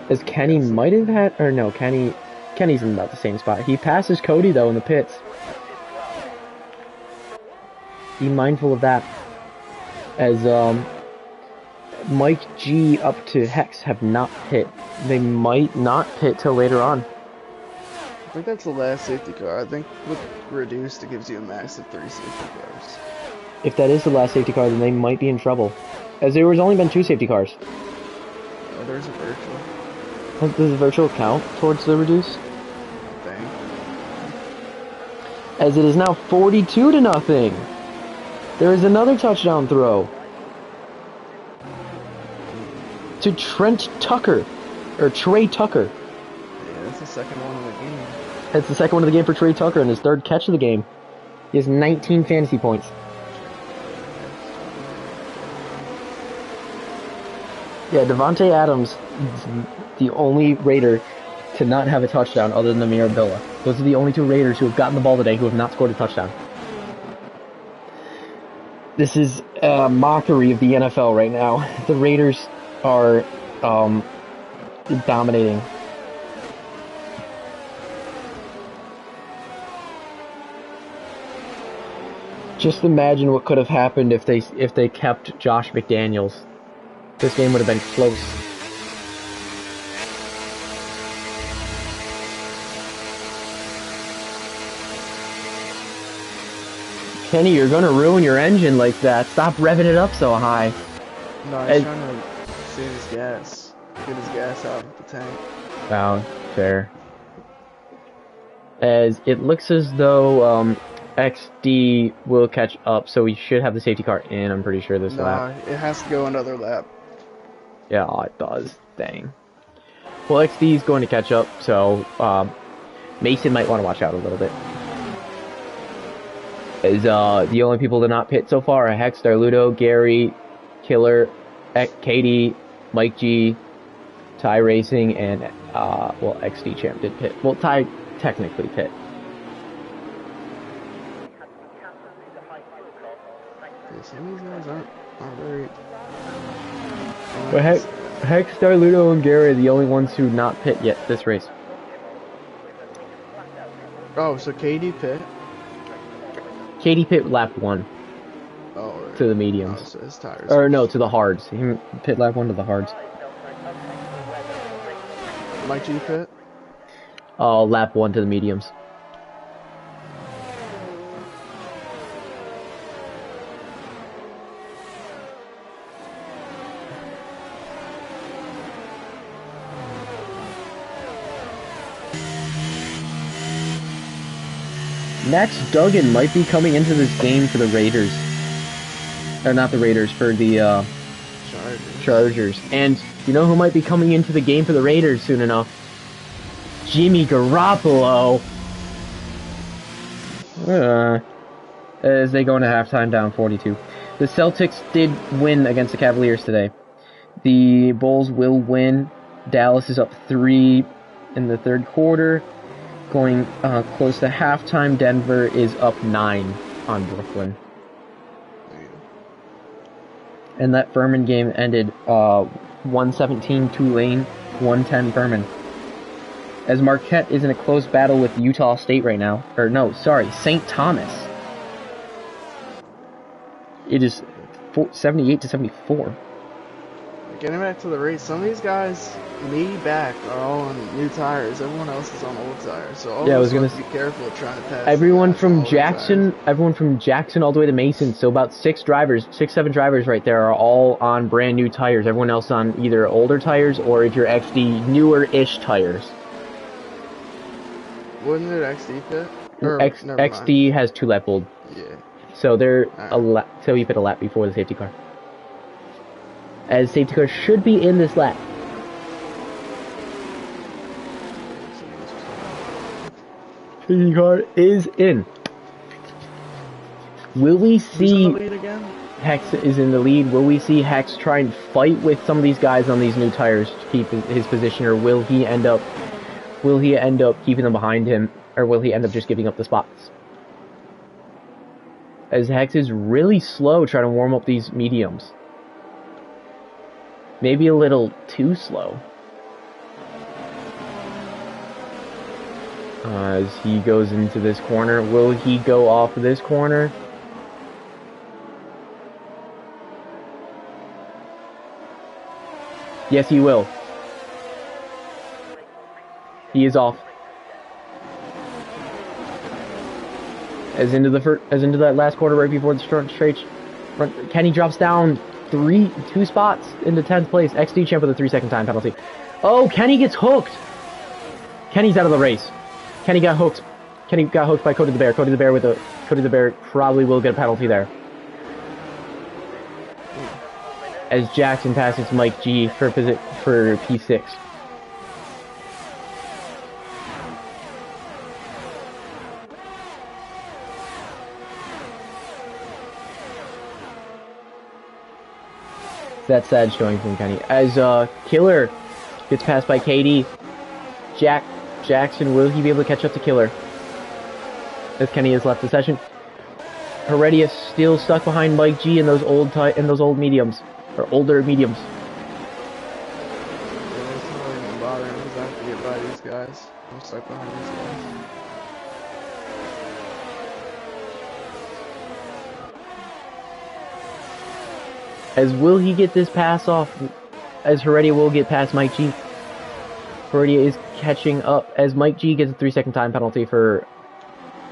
As Kenny might have had, or no, Kenny's in about the same spot. He passes Cody though in the pits. Be mindful of that. As Mike G up to Hex have not pit. They might not pit till later on. I think that's the last safety car. I think with reduced, it gives you a max of 3 safety cars. If that is the last safety car, then they might be in trouble. As there was only been 2 safety cars. Oh, there's a virtual. Does the virtual count towards the reduce? I think. As it is now 42-0. There is another touchdown throw to Trent Tucker, or Trey Tucker. Yeah, that's the second one of the game. That's the second one of the game for Trey Tucker and his 3rd catch of the game. He has 19 fantasy points. Yeah, Devontae Adams is the only Raider to not have a touchdown other than Mirabilla. Those are the only 2 Raiders who have gotten the ball today who have not scored a touchdown. This is a mockery of the NFL right now. The Raiders are dominating. Just imagine what could have happened if they kept Josh McDaniels. This game would have been close. Kenny, you're gonna ruin your engine like that. Stop revving it up so high. No, he's trying to save his gas. Get his gas out of the tank. Wow, fair. As it looks as though XD will catch up, so we should have the safety car in, I'm pretty sure, this lap. It has to go another lap. Yeah, it does. Dang. Well, XD is going to catch up, so Mason might want to watch out a little bit. As the only people to not pit so far are Hex, Darludo, Gary, Killer, Katie, Mike G, Ty Racing, and well, XD Champ did pit. Well, Ty technically pit. Some of these guys aren't very... But Hex, Darludo, and Gary are the only ones who not pit yet this race. Oh, so Katie pit? Katie pit lap 1. Oh, right. To the mediums. Oh, so his tires. Or no, to the hards. He pit lap 1 to the hards. Mike G pit? Lap 1 to the mediums. Max Duggan might be coming into this game for the Raiders. Or not the Raiders, for the Chargers. And you know who might be coming into the game for the Raiders soon enough? Jimmy Garoppolo. As they go into halftime down 42. The Celtics did win against the Cavaliers today. The Bulls will win. Dallas is up 3 in the 3rd quarter. Going close to halftime, Denver is up 9 on Brooklyn. And that Furman game ended 117 Tulane, 110 Furman. As Marquette is in a close battle with Utah State right now. Or no, sorry, St. Thomas. It is 78-74. Getting back to the race, some of these guys, me back, are all on new tires. Everyone else is on old tires. So yeah, I was gonna be careful trying to pass. Everyone from Jackson all the way to Mason. So about 6, 7 drivers right there are all on brand new tires. Everyone else on either older tires or if you're XD newer-ish tires. Wasn't it XD pit? XD has 2 lap old. Yeah. So they're so you pit a lap before the safety car. As safety car should be in this lap. Safety car is in. Will we see Who's in the lead again? Hex is in the lead? Will we see Hex try and fight with some of these guys on these new tires to keep his position, or will he end up keeping them behind him, or will he end up just giving up the spots? As Hex is really slow trying to warm up these mediums. Maybe a little too slow. As he goes into this corner. Will he go off of this corner? Yes, he will. He is off. As into that last quarter right before the straight front. Kenny drops down 2 spots into 10th place. XD champ with a 3-second time penalty. Oh, Kenny gets hooked. Kenny's out of the race. Kenny got hooked. Kenny got hooked by Cody the Bear. Cody the Bear probably will get a penalty there. As Jackson passes Mike G for P6. That's sad showing from Kenny. As Killer gets passed by KD. Jackson, will he be able to catch up to Killer? As Kenny has left the session. Heredia still stuck behind Mike G in those old mediums. Or older mediums. Yeah, it's not even bothering because I have to get by these guys. I'm stuck behind these guys. As will he get this pass off? As Heredia will get past Mike G. Heredia is catching up as Mike G gets a 3-second time penalty for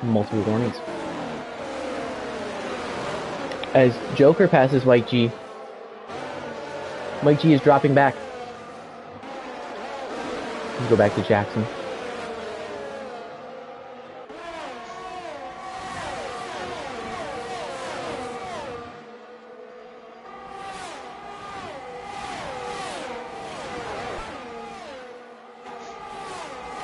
multiple warnings. As Joker passes Mike G. Mike G is dropping back. Let's go back to Jackson.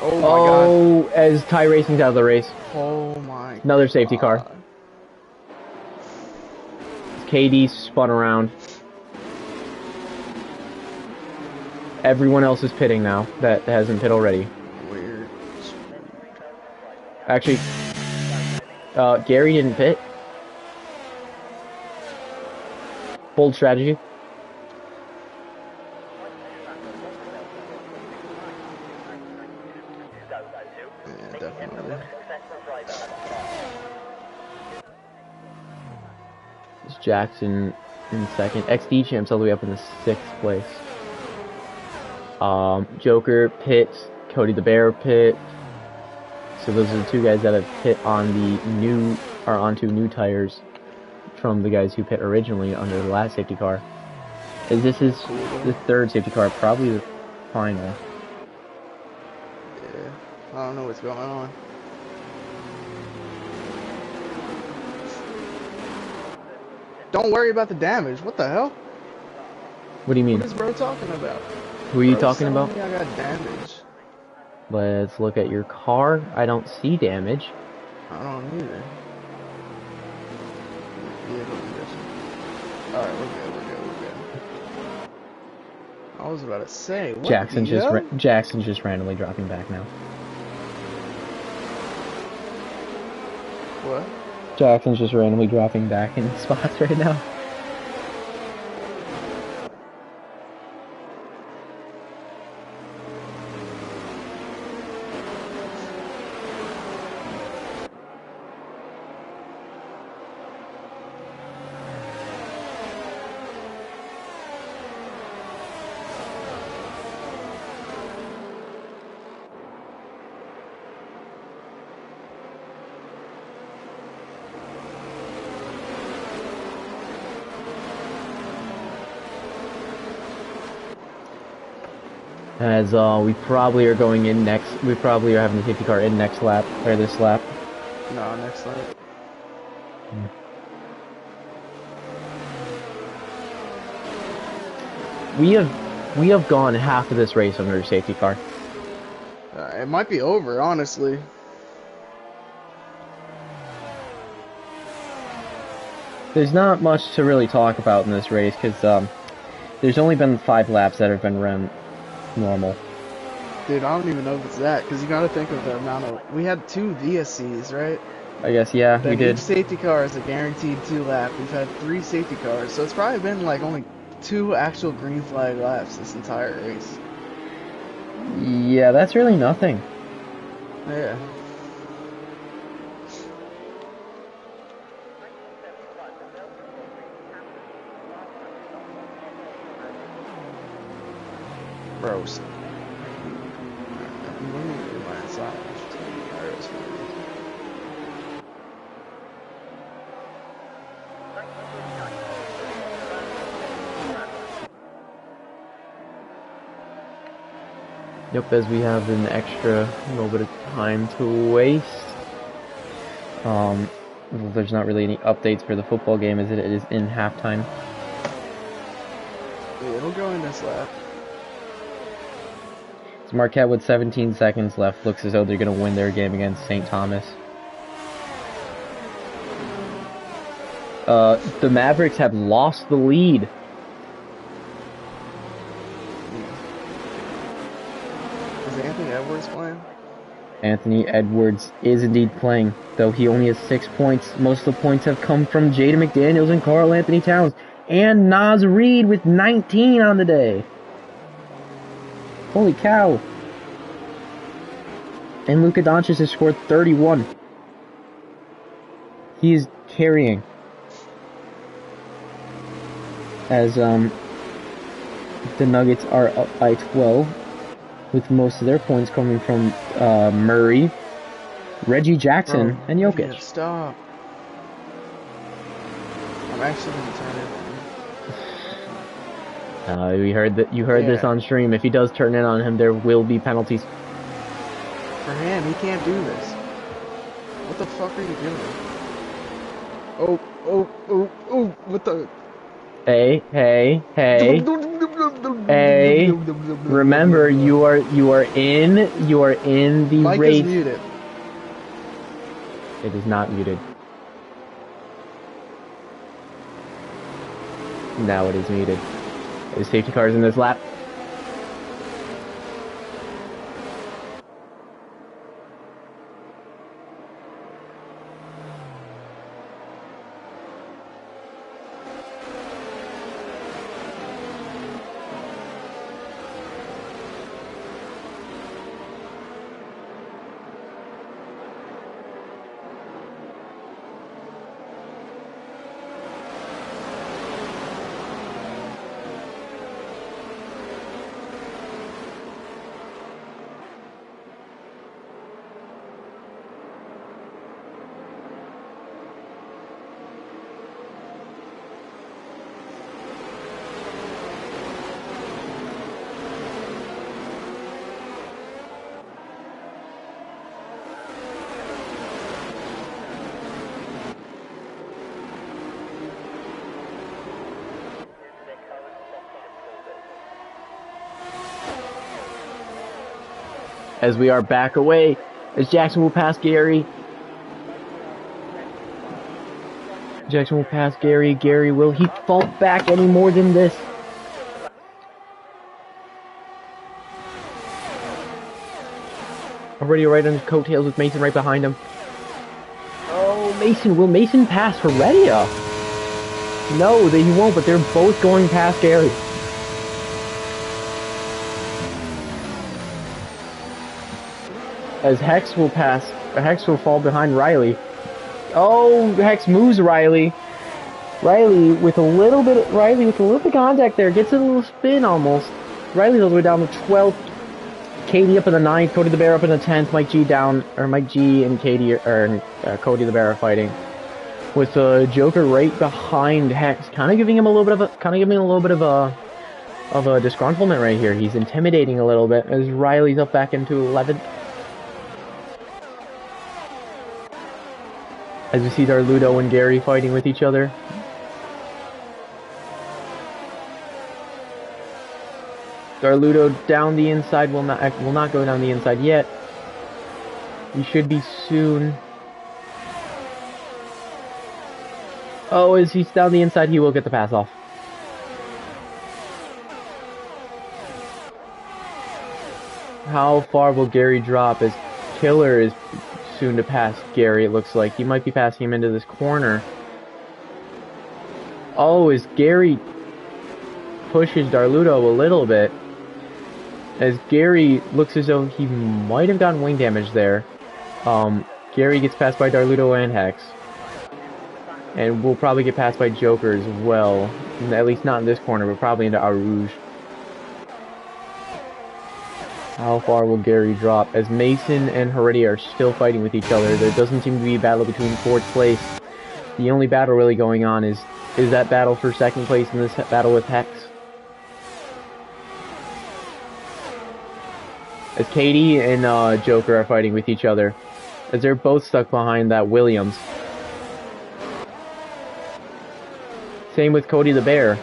Oh my god. As Ty Racing's out of the race. Oh my Another safety car. KD spun around. Everyone else is pitting now that hasn't pit already. Weird. Actually, Gary didn't pit. Bold strategy. Yeah, definitely. It's Jackson in second. XD champs all the way up in the 6th place. Joker pits, Cody the Bear pit. So those are the 2 guys that have pit on the onto new tires from the guys who pit originally under the last safety car. As this is the 3rd safety car, probably the final. Yeah, I don't know what's going on. Don't worry about the damage. What the hell? What do you mean? What is bro talking about? Who are you talking about? I got damage. Let's look at your car. I don't see damage. I don't either. Vehicle condition. Alright, we're good. I was about to say, what Jackson's just randomly dropping back now. What? Jackson's just randomly dropping back in spots right now. As we probably are going in next. We probably are having the safety car in next lap or this lap. No, next lap. We have gone half of this race under a safety car. It might be over, honestly. There's not much to really talk about in this race because there's only been 5 laps that have been run normal. Dude, I don't even know if it's that, because you gotta think of the amount of... We had 2 VSCs, right? I guess, yeah, we Then each did. safety car is a guaranteed 2 lap. We've had 3 safety cars, so it's probably been like only 2 actual green flag laps this entire race. Yeah, that's really nothing. Yeah. Bro, let me do my inside. Yep, as we have an extra little bit of time to waste. Well, there's not really any updates for the football game, as it is in halftime. Yeah, it'll go in this lap. It's Marquette with 17 seconds left. Looks as though they're going to win their game against St. Thomas. The Mavericks have lost the lead. Is Anthony Edwards playing? Anthony Edwards is indeed playing, though he only has 6 points. Most of the points have come from Jaden McDaniels and Karl Anthony Towns. And Naz Reid with 19 on the day. Holy cow. And Luka Doncic has scored 31. He is carrying. As the Nuggets are up by 12, with most of their points coming from Murray, Reggie Jackson, and Jokic. Idiot, stop. I'm actually going to turn it on. We heard that you heard this on stream. If he does turn in on him, there will be penalties. For him, he can't do this. What the fuck are you doing? Oh, what the... Hey. Hey. Remember, you are in the Mike race. is muted. It is not muted. Now it is muted. There's safety cars in this lap. As we are back away, as Jackson will pass Gary. Jackson will pass Gary. Gary, will he fall back any more than this? Already right on his coattails with Mason right behind him. Oh, Mason. Will Mason pass Heredia? No, he won't, but they're both going past Gary. As Hex will fall behind Riley. Oh, Hex moves Riley. Riley with a little bit of contact there. Gets a little spin almost. Riley's all the way down to 12th. Katie up in the 9th. Cody the Bear up in the 10th. Mike G and Katie, Cody the Bear are fighting. With Joker right behind Hex. Kind of giving him a little bit of a disgruntlement right here. He's intimidating a little bit as Riley's up back into 11th. As we see Darludo and Gary fighting with each other. Darludo down the inside will not go down the inside yet. He should be soon. Oh, as he's down the inside, he will get the pass off. How far will Gary drop as Killer is soon to pass Gary, it looks like. He might be passing him into this corner. Oh, as Gary pushes Darludo a little bit. As Gary looks as though he might have gotten wing damage there. Gary gets passed by Darludo and Hex. And will probably get passed by Joker as well. At least not in this corner, but probably into Arouge. How far will Gary drop? As Mason and Heredia are still fighting with each other, there doesn't seem to be a battle between fourth place. The only battle really going on is that battle for second place in this battle with Hex. As Katie and Joker are fighting with each other. As they're both stuck behind that Williams. Same with Cody the Bear.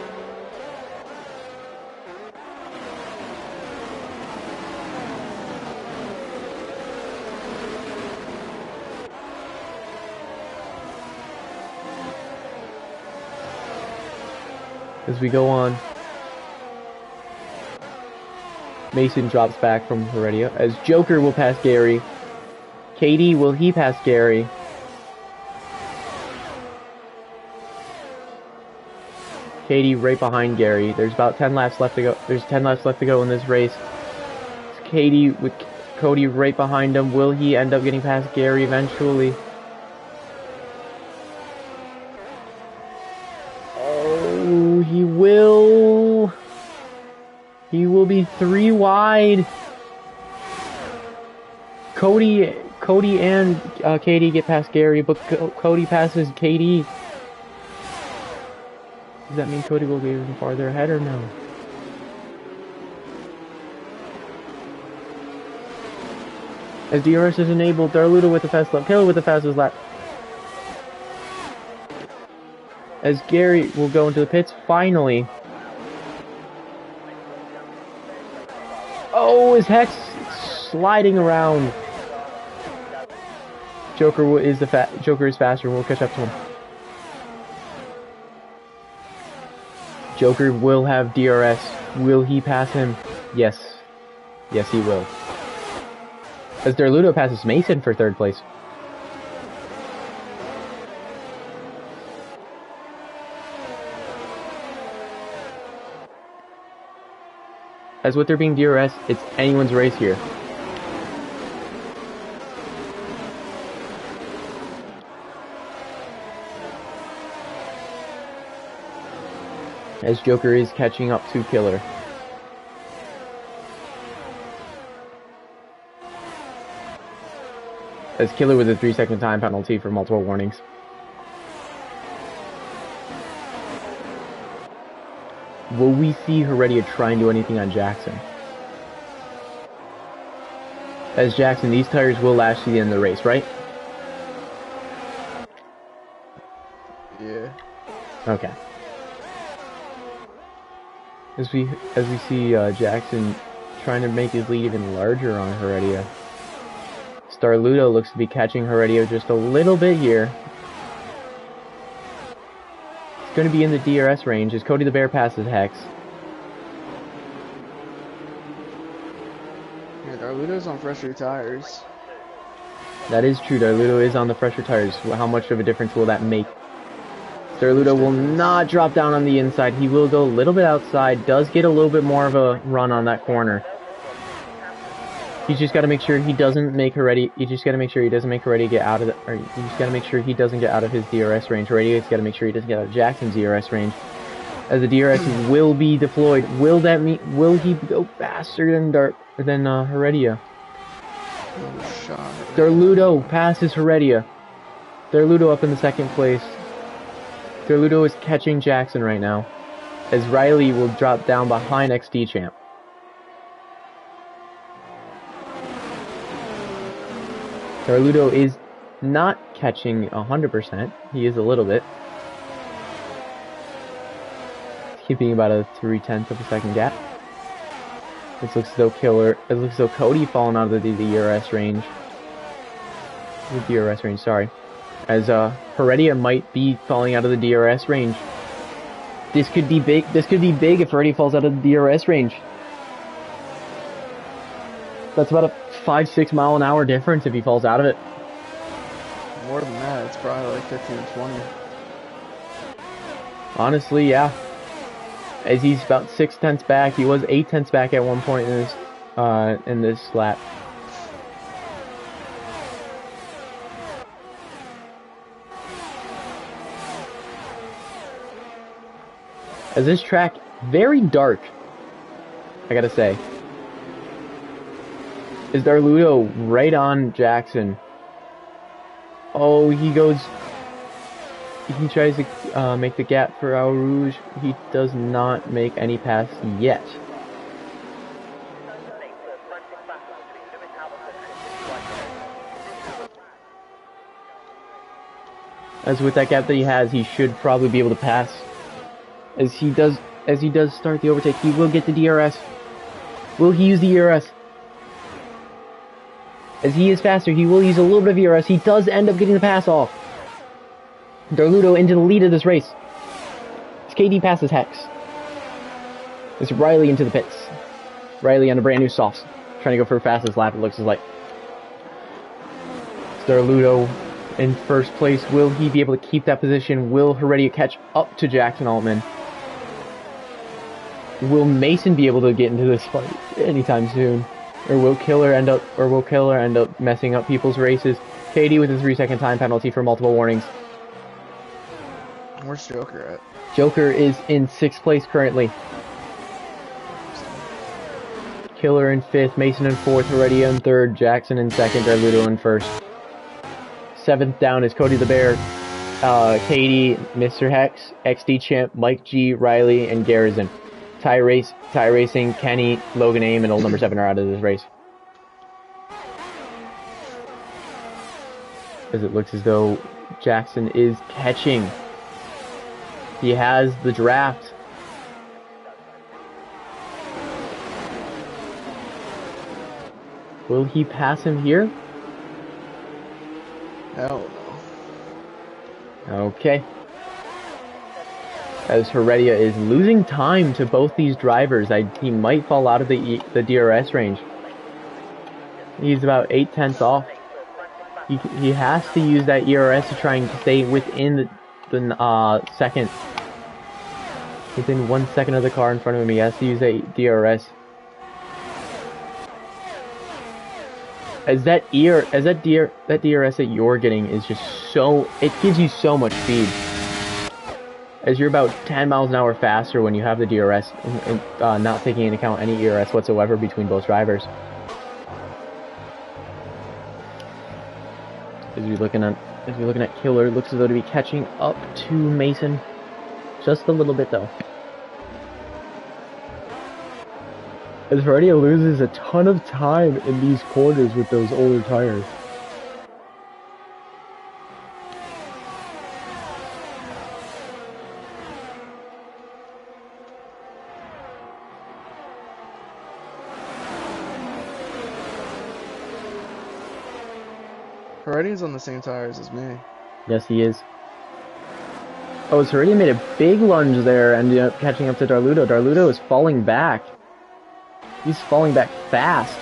As we go on, Mason drops back from Heredia. As Joker will pass Gary. Katie, will he pass Gary? Katie right behind Gary. There's about 10 laps left to go. There's 10 laps left to go in this race. It's Katie with Cody right behind him. Will he end up getting past Gary eventually? Oh, he will. He will be 3 wide. Cody and Katie get past Gary, but Cody passes Katie. Does that mean Cody will be even farther ahead or no? As DRS is enabled, Darludo with the fast lap, Taylor with the fastest lap. As Gary will go into the pits, finally. Oh, is Hex sliding around? Joker is faster, we'll catch up to him. Joker will have DRS. Will he pass him? Yes. Yes, he will. As Darludo passes Mason for third place. As with there being DRS, it's anyone's race here. As Joker is catching up to Killer. As Killer with a 3-second time penalty for multiple warnings. Will we see Heredia try and do anything on Jackson? As Jackson, these tires will last to the end of the race, right? Yeah. Okay. As we see Jackson trying to make his lead even larger on Heredia. Darludo looks to be catching Heredia just a little bit here. It's going to be in the DRS range as Cody the Bear passes Hex. Yeah, Darludo's on fresher tires. That is true, Darludo is on the fresher tires. How much of a difference will that make? Darludo will not drop down on the inside. He will go a little bit outside. Does get a little bit more of a run on that corner. He's just got to make sure he doesn't make Heredia. You just got to make sure he doesn't make Heredia get out of the. Or you just got to make sure he doesn't get out of his DRS range. Heredia's got to make sure he doesn't get out of Jackson's DRS range. As the DRS will be deployed, will that mean? Will he go faster than Heredia? Oh, shot. Darludo passes Heredia. Darludo up in the second place. Darludo is catching Jackson right now, as Riley will drop down behind XD Champ. Darludo is not catching 100%. He is a little bit. Keeping about a 0.3 of a second gap. This looks as though it looks as though Cody falling out of the DRS range. The DRS range, sorry. As Heredia might be falling out of the DRS range. This could be big. This could be big if Heredia falls out of the DRS range. That's about a 5-6 mile an hour difference if he falls out of it. More than that, it's probably like 15 to 20. Honestly, yeah. As he's about 6/10 back, he was 8/10 back at one point in this lap. As this track very dark, I gotta say. Is Darludo right on Jackson? Oh, he tries to make the gap for Al Rouge. He does not make any pass yet. As with that gap that he has, he should probably be able to pass. As he does start the overtake, he will get the DRS. Will he use the DRS? As he is faster, he will use a little bit of DRS. He does end up getting the pass off. Darludo into the lead of this race. As KD passes Hex. It's Riley into the pits. Riley on a brand new softs. Trying to go for a fastest lap, it looks like. Darludo in first place. Will he be able to keep that position? Will Heredia catch up to Jackson Altman? Will Mason be able to get into this fight anytime soon? Or will Killer end up messing up people's races? KD with a 3-second time penalty for multiple warnings. Where's Joker at? Joker is in 6th place currently. Killer in 5th, Mason in 4th, Heredia in 3rd, Jackson in 2nd, Darludo in 1st. 7th down is Cody the Bear, KD, Mr. Hex, XD Champ, Mike G, Riley, and Garrison. Tie Racing, Kenny, Logan Aim, and old number 7 are out of this race. As it looks as though Jackson is catching. He has the draft. Will he pass him here? Hell no. Okay. As Heredia is losing time to both these drivers, he might fall out of the DRS range. He's about 8/10 off. He has to use that ERS to try and stay within the second. Within 1 second of the car in front of him, he has to use that DRS. As that DRS that you're getting is just so, it gives you so much speed. As you're about 10 miles an hour faster when you have the DRS, not taking into account any ERS whatsoever between both drivers. As we're looking at Killer, looks as though to be catching up to Mason, just a little bit though. As Heredia loses a ton of time in these corners with those older tires. Heredia's on the same tires as me. Yes, he is. Oh, so Heredia made a big lunge there and ended up catching up to Darludo. Darludo is falling back. He's falling back fast.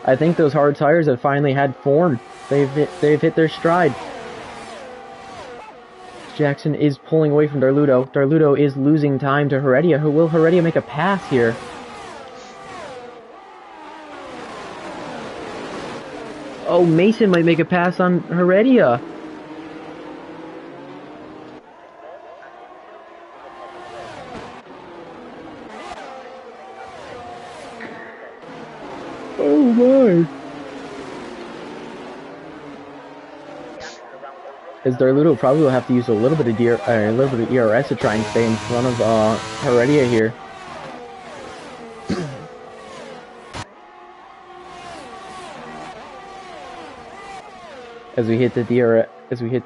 I think those hard tires have finally had form. They've hit their stride. Jackson is pulling away from Darludo. Darludo is losing time to Heredia. Will Heredia make a pass here? Oh, Mason might make a pass on Heredia. Oh my! As Darludo probably will have to use a little bit of ERS to try and stay in front of Heredia here. As we hit the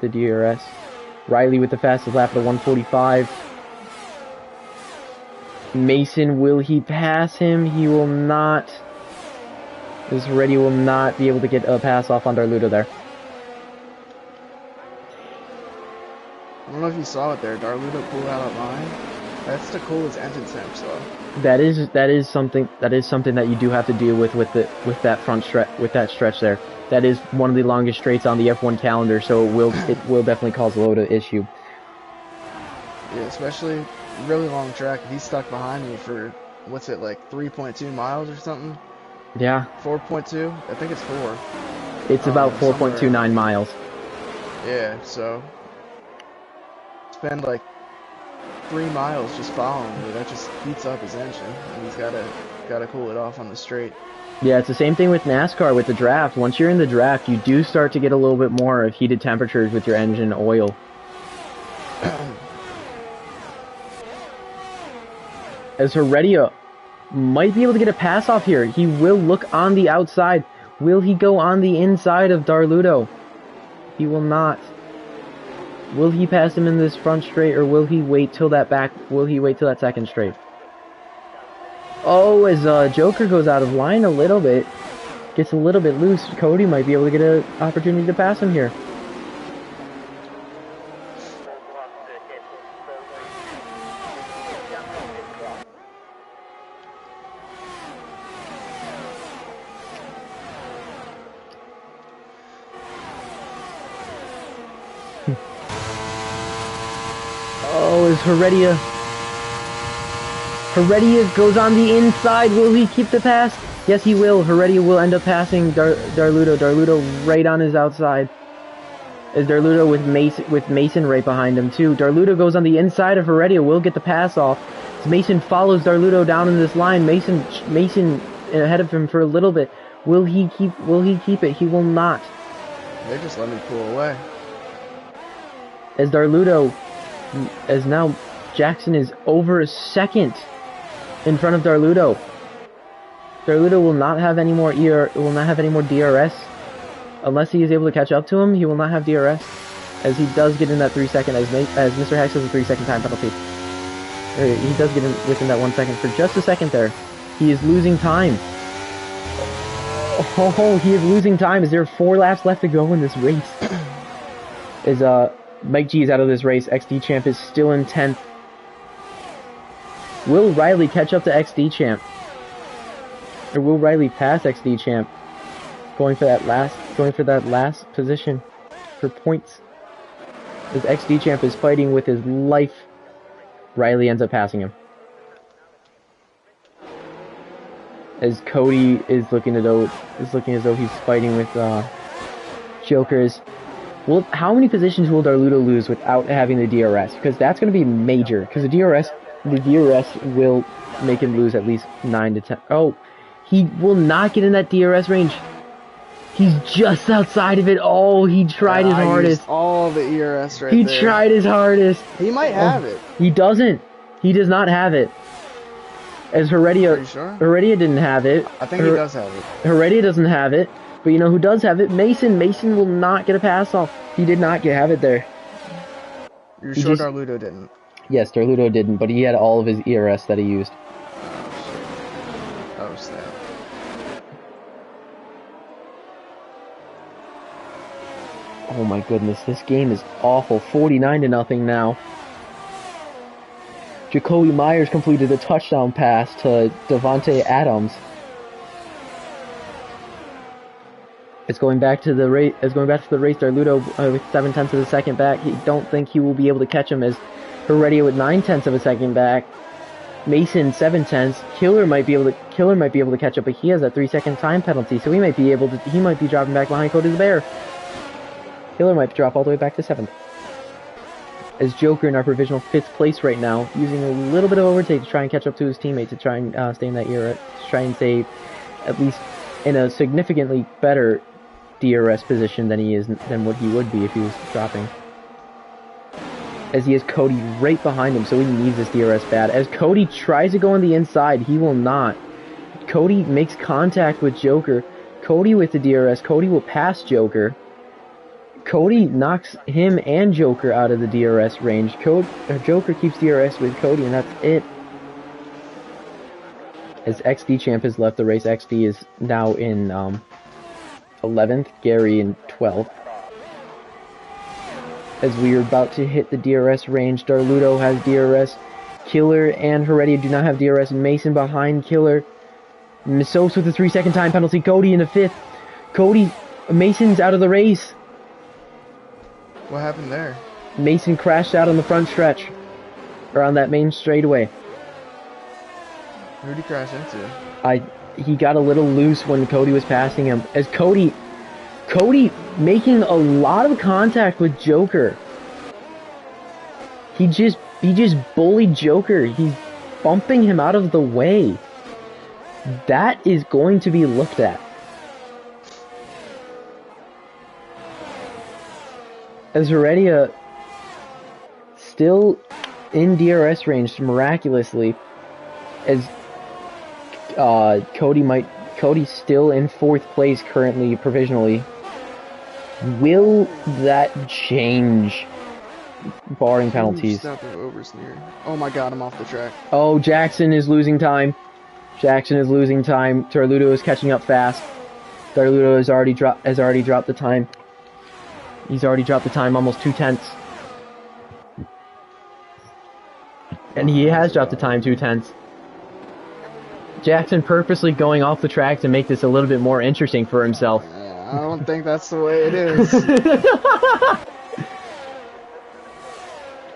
DRS, Riley with the fastest lap at 1:45. Mason, will he pass him? He will not. This Heredia will not be able to get a pass off on Darludo there. I don't know if you saw it there. Darludo pulled out a line. That's the coolest engine stamps though. That is something that you do have to deal with that front stretch there. That is one of the longest straights on the F1 calendar, so it will definitely cause a load of issue. Yeah, especially really long track. If he's stuck behind me for, what's it, like 3.2 miles or something? Yeah. 4.2? I think it's 4. It's about 4.29 miles. Yeah, so spend like 3 miles just following me. That just heats up his engine, and he's gotta cool it off on the straight. Yeah, it's the same thing with NASCAR with the draft. Once you're in the draft, you do start to get a little bit more of heated temperatures with your engine oil. As Heredia might be able to get a pass off here. He will look on the outside. Will he go on the inside of Darludo? He will not. Will he pass him in this front straight, or will he wait till that back? Will he wait till that second straight? Oh, as Joker goes out of line a little bit, gets a little bit loose, Cody might be able to get an opportunity to pass him here. Oh, is Heredia goes on the inside. Will he keep the pass? Yes, he will. Heredia will end up passing Darludo. Darludo right on his outside. As Darludo with Mason right behind him too. Darludo goes on the inside of Heredia. Will get the pass off. As Mason follows Darludo down in this line. Mason ahead of him for a little bit. Will he keep it? He will not. They just let me pull away. As Darludo, as now Jackson is over a second in front of Darludo. Darludo will not have any more DRS unless he is able to catch up to him. He will not have DRS, as he does get in that 3 second, as Mr. Hex has a 3 second time penalty. He does get in within that 1 second for just a second there. He is losing time. Oh, he is losing time. Is there 4 laps left to go in this race? Is Mike G is out of this race. XD Champ is still in 10th. Will Riley catch up to XD Champ? Or will Riley pass XD Champ? Going for that last position for points. As XD Champ is fighting with his life, Riley ends up passing him. As Cody is looking as though he's fighting with Jokers. Well, how many positions will Darludo lose without having the DRS? Because that's going to be major. Because the DRS will make him lose at least 9 to 10. Oh, he will not get in that DRS range. He's just outside of it. Oh, he tried his hardest. Used all the ERS right there. He tried his hardest. He might have it. He doesn't. He does not have it. As Heredia, sure? Heredia didn't have it. I think he does have it. Heredia doesn't have it. But you know who does have it? Mason. Mason will not get a pass off. He did not have it there. You're sure Darludo didn't? Yes, Darludo didn't, but he had all of his ERS that he used. Oh, snap. Oh my goodness, this game is awful. 49-0 now. Jacoby Myers completed a touchdown pass to Devontae Adams. It's going back to the race. Darludo with 7/10 of a second back. He don't think he will be able to catch him, as Heredia with 9/10 of a second back. Mason 7/10. Killer might be able to catch up, but he has a 3 second time penalty, so he might be dropping back behind Cody the Bear. Killer might drop all the way back to 7th. As Joker in our provisional 5th place right now, using a little bit of overtake to try and catch up to his teammate, to try and stay in that era, to try and stay at least in a significantly better DRS position than what he would be if he was dropping. As he has Cody right behind him, so he needs this DRS bad. As Cody tries to go on the inside, he will not. Cody makes contact with Joker. Cody with the DRS. Cody will pass Joker. Cody knocks him and Joker out of the DRS range. Joker keeps DRS with Cody, and that's it. As XD Champ has left the race, XD is now in 11th, Gary in 12th. As we are about to hit the DRS range, Darludo has DRS. Killer and Heredia do not have DRS. Mason behind Killer. Misos with a 3 second time penalty. Cody in the 5th. Cody Mason's out of the race. What happened there? Mason crashed out on the front stretch. Or on that main straightaway. Who did he crash into? He got a little loose when Cody was passing him. As Cody making a lot of contact with Joker. He just bullied Joker. He's bumping him out of the way. That is going to be looked at. As Heredia still in DRS range miraculously, as Cody's still in 4th place currently provisionally. Will that change? Barring penalties. Oh my god, I'm off the track. Oh, Jackson is losing time. Darludo is catching up fast. Darludo has already dropped the time. He's already dropped the time almost 2/10. And he has dropped the time 2/10. Jackson purposely going off the track to make this a little bit more interesting for himself. I don't think that's the way it is.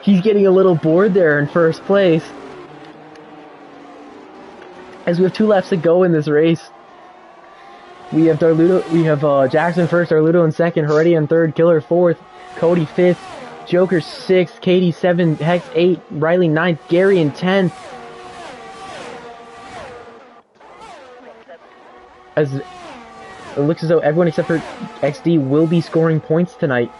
He's getting a little bored there in 1st place. As we have 2 laps to go in this race. We have Jackson 1st, Darludo in 2nd, Heredia in 3rd, Killer 4th, Cody 5th, Joker 6th, Katie 7th, Hex 8th, Riley 9th, Gary in 10th. As it looks as though everyone except for XD will be scoring points tonight.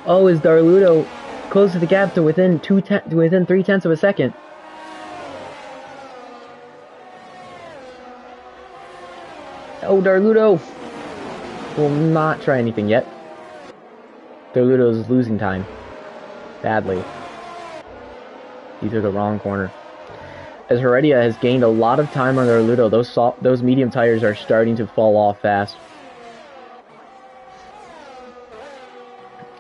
Oh, as Darludo closes the gap to within 3/10 of a second. Oh, Darludo will not try anything yet. Darludo is losing time. Badly. He took the wrong corner. As Heredia has gained a lot of time on Darludo, those medium tires are starting to fall off fast.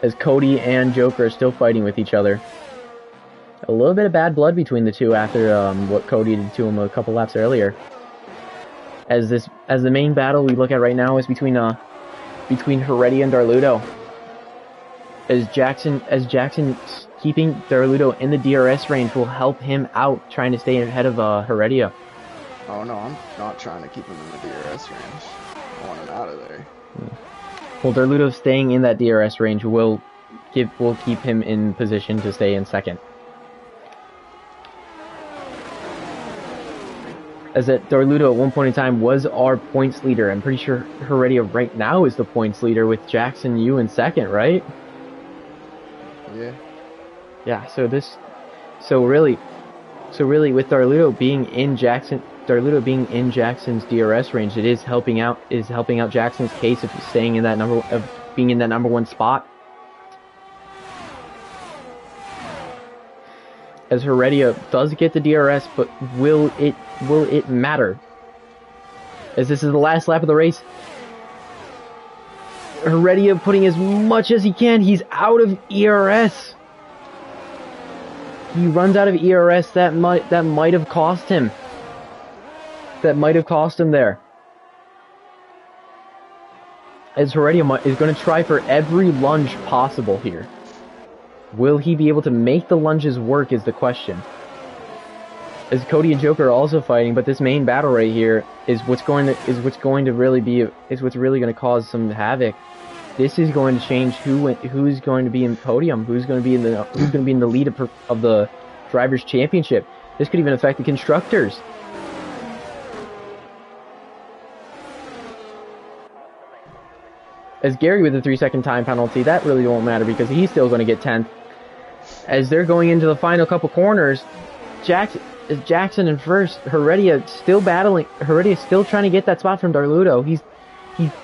As Cody and Joker are still fighting with each other. A little bit of bad blood between the two after what Cody did to him a couple laps earlier. As the main battle we look at right now is between Heredia and Darludo. As Jackson keeping Darludo in the DRS range will help him out, trying to stay ahead of Heredia. Oh no, I'm not trying to keep him in the DRS range. I want him out of there. Well, Darludo staying in that DRS range will keep him in position to stay in 2nd. As that Darludo at one point in time was our points leader. I'm pretty sure Heredia right now is the points leader with Jackson, you in 2nd, right? Yeah. Yeah, so really with Darludo being in Jackson's DRS range, it is helping out Jackson's case of staying in that being in that number 1 spot. As Heredia does get the DRS, but will it matter? As this is the last lap of the race. Heredia putting as much as he can. He's out of ERS. He runs out of ERS. That might have cost him. That might have cost him there. As Heredia is going to try for every lunge possible here. Will he be able to make the lunges work is the question. As Cody and Joker are also fighting, but this main battle right here is what's really going to cause some havoc. This is going to change who's going to be in podium, who's going to be in the lead of the drivers' championship. This could even affect the constructors. As Gary with the 3-second time penalty, that really won't matter because he's still going to get 10th. As they're going into the final couple corners, Jackson in 1st, Heredia still battling. Heredia still trying to get that spot from Darludo. He's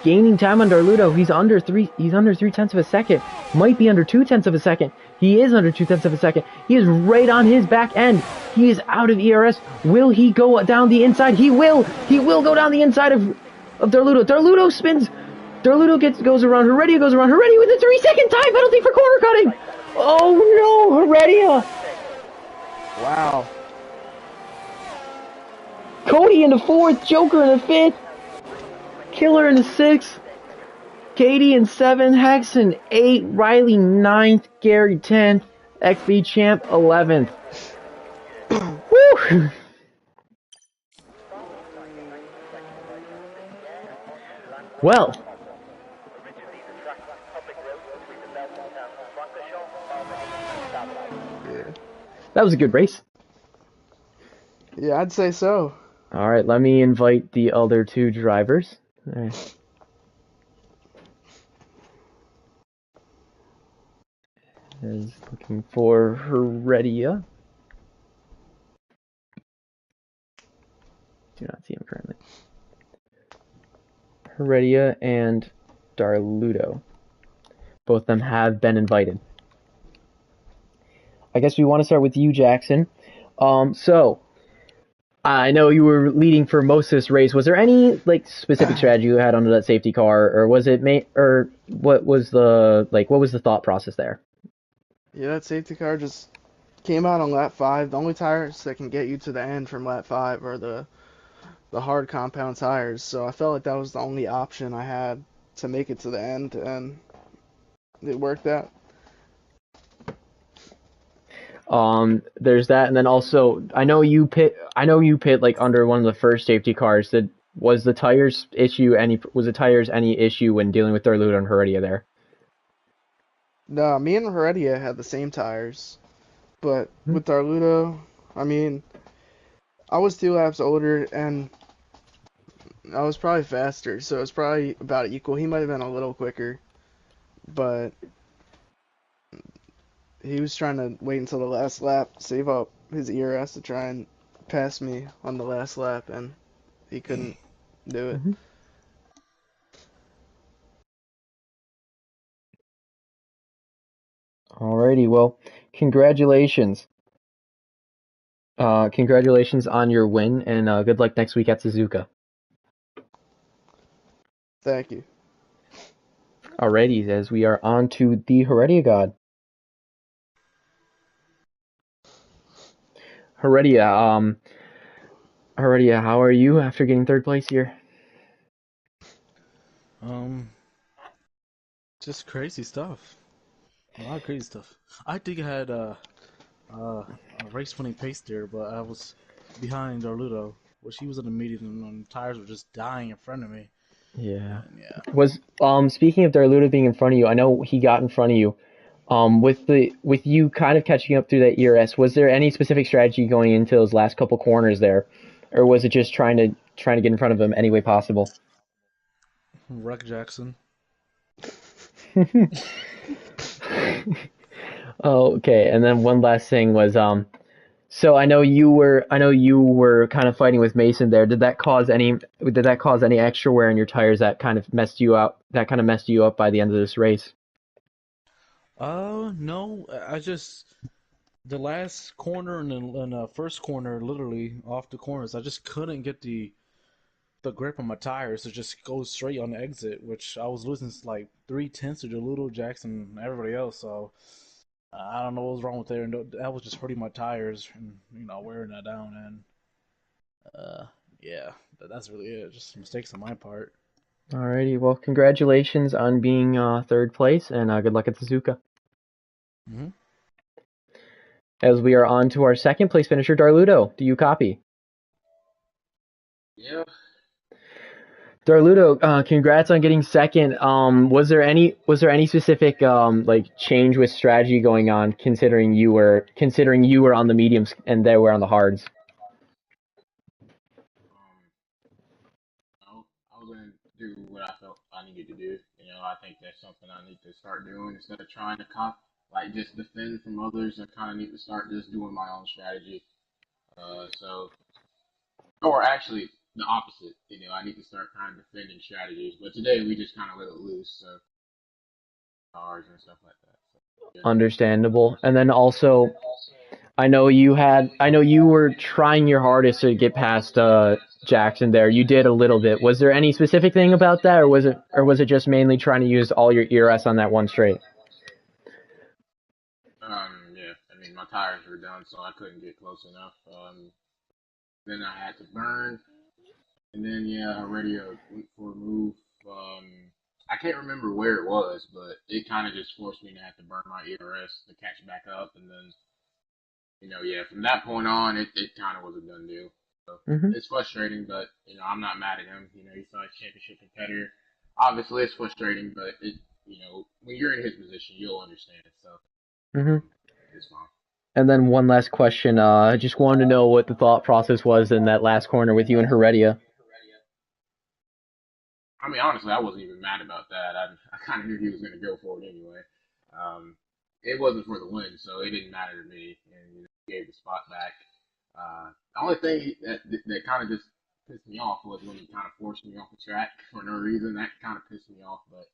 gaining time on Darludo. He's under 3/10 of a second. Might be under 2/10 of a second. He is under 2/10 of a second. He is right on his back end. He is out of ERS. Will he go down the inside? He will. He will go down the inside of Darludo. Darludo spins. Darludo goes around. Heredia goes around. Heredia with a 3-second time penalty for corner cutting. Oh no, Heredia. Wow. Cody in the 4th, Joker in the 5th. Killer in the 6th. Katie in 7th. Hex in 8th. Riley 9th. Gary 10th. XB Champ 11th. Woo! Well, Yeah. that was a good race. Yeah, I'd say so. All right, let me invite the other two drivers. All right. Is looking for Heredia. Do not see him currently. Heredia and Darludo. Both of them have been invited. I guess we want to start with you, Jackson. So I know you were leading for most of this race. Was there any like specific strategy you had under that safety car, or was it or what was the thought process there? Yeah, that safety car just came out on lap 5. The only tires that can get you to the end from lap 5 are the hard compound tires. So I felt like that was the only option I had to make it to the end, and it worked out. There's that, and then also I know you pit. I know you pit like under one of the first safety cars. Was the tires any issue when dealing with Darludo and Heredia there? No, me and Heredia had the same tires, but Hmm? with Darludo, I mean, I was 2 laps older and I was probably faster, so it's probably about equal. He might have been a little quicker, but he was trying to wait until the last lap, save up his ERS to try and pass me on the last lap, and he couldn't do it. Mm-hmm. Alrighty, well, congratulations. Congratulations on your win, and good luck next week at Suzuka. Thank you. Alrighty, as we are on to the Heredia God. Heredia, Heredia, how are you after getting third place here? Um, just crazy stuff. A lot of crazy stuff. I think I had a race-winning pace there, but I was behind Darludo, which he was in the median, and the tires were just dying in front of me. Yeah. And yeah, Was speaking of Darludo being in front of you, I know he got in front of you. With you kind of catching up through that ERS, was there any specific strategy going into those last couple corners there, or was it just trying to get in front of him any way possible? Wreck Jackson. Oh, okay. And then one last thing was so I know you were kind of fighting with Mason there. Did that cause any extra wear on your tires that kind of messed you up by the end of this race? No, I just the last corner and the first corner, literally off the corners, I just couldn't get the grip on my tires to just go straight on the exit, which I was losing like 3 tenths to Little Jackson and everybody else. So I don't know what was wrong with there, and that was just hurting my tires and wearing that down. And yeah, that's really it. Just mistakes on my part. Alrighty, well, congratulations on being third place, and good luck at Suzuka. Hmm. As we are on to our second place finisher, Darludo. Do you copy? Yeah. Darludo, congrats on getting second. Was there any specific like change with strategy going on, considering you were on the mediums and they were on the hards? I was gonna do what I felt I needed to do. I think that's something I need to start doing instead of trying to like just defend from others. I kind of need to start just doing my own strategy. So, or actually the opposite. I need to start kind of defending strategies. But today we just kind of let it loose, so cars and stuff like that. So, yeah. Understandable. And then also, I know you were trying your hardest to get past Jackson there. You did a little bit. Was there any specific thing about that, or was it just mainly trying to use all your ERS on that one straight? Yeah. I mean, my tires were done, so I couldn't get close enough. Then I had to burn. And then yeah, I already went for a move. I can't remember where it was, but it kind of just forced me to have to burn my ERS to catch back up, and then yeah, from that point on, it kind of was a done deal. So Hmm. it's frustrating, but I'm not mad at him. He's a championship competitor. Obviously, it's frustrating, but when you're in his position, you'll understand it. So Hmm. it's fine. And then one last question. I just wanted to know what the thought process was in that last corner with you and Heredia. I mean, honestly, I wasn't even mad about that. I kind of knew he was going to go for it anyway. Um, it wasn't for the win, so it didn't matter to me. And he gave the spot back. The only thing that kind of just pissed me off was when he kind of forced me off the track for no reason. That kind of pissed me off, but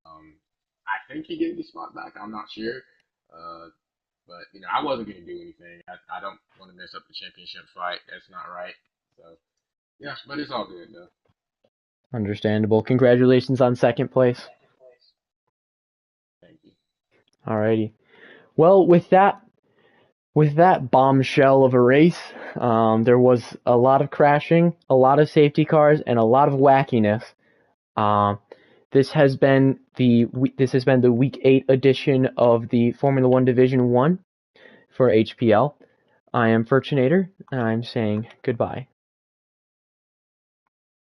I think he gave the spot back. I'm not sure. Uh, but I wasn't going to do anything. I don't want to mess up the championship fight. That's not right. So yeah, but it's all good though. Understandable. Congratulations on second place. Thank you. Alrighty. Well, with that bombshell of a race, there was a lot of crashing, a lot of safety cars, and a lot of wackiness. Um, this has been the Week 8 edition of the Formula One Division 1 for HPL. I am Furchinator, and I'm saying goodbye.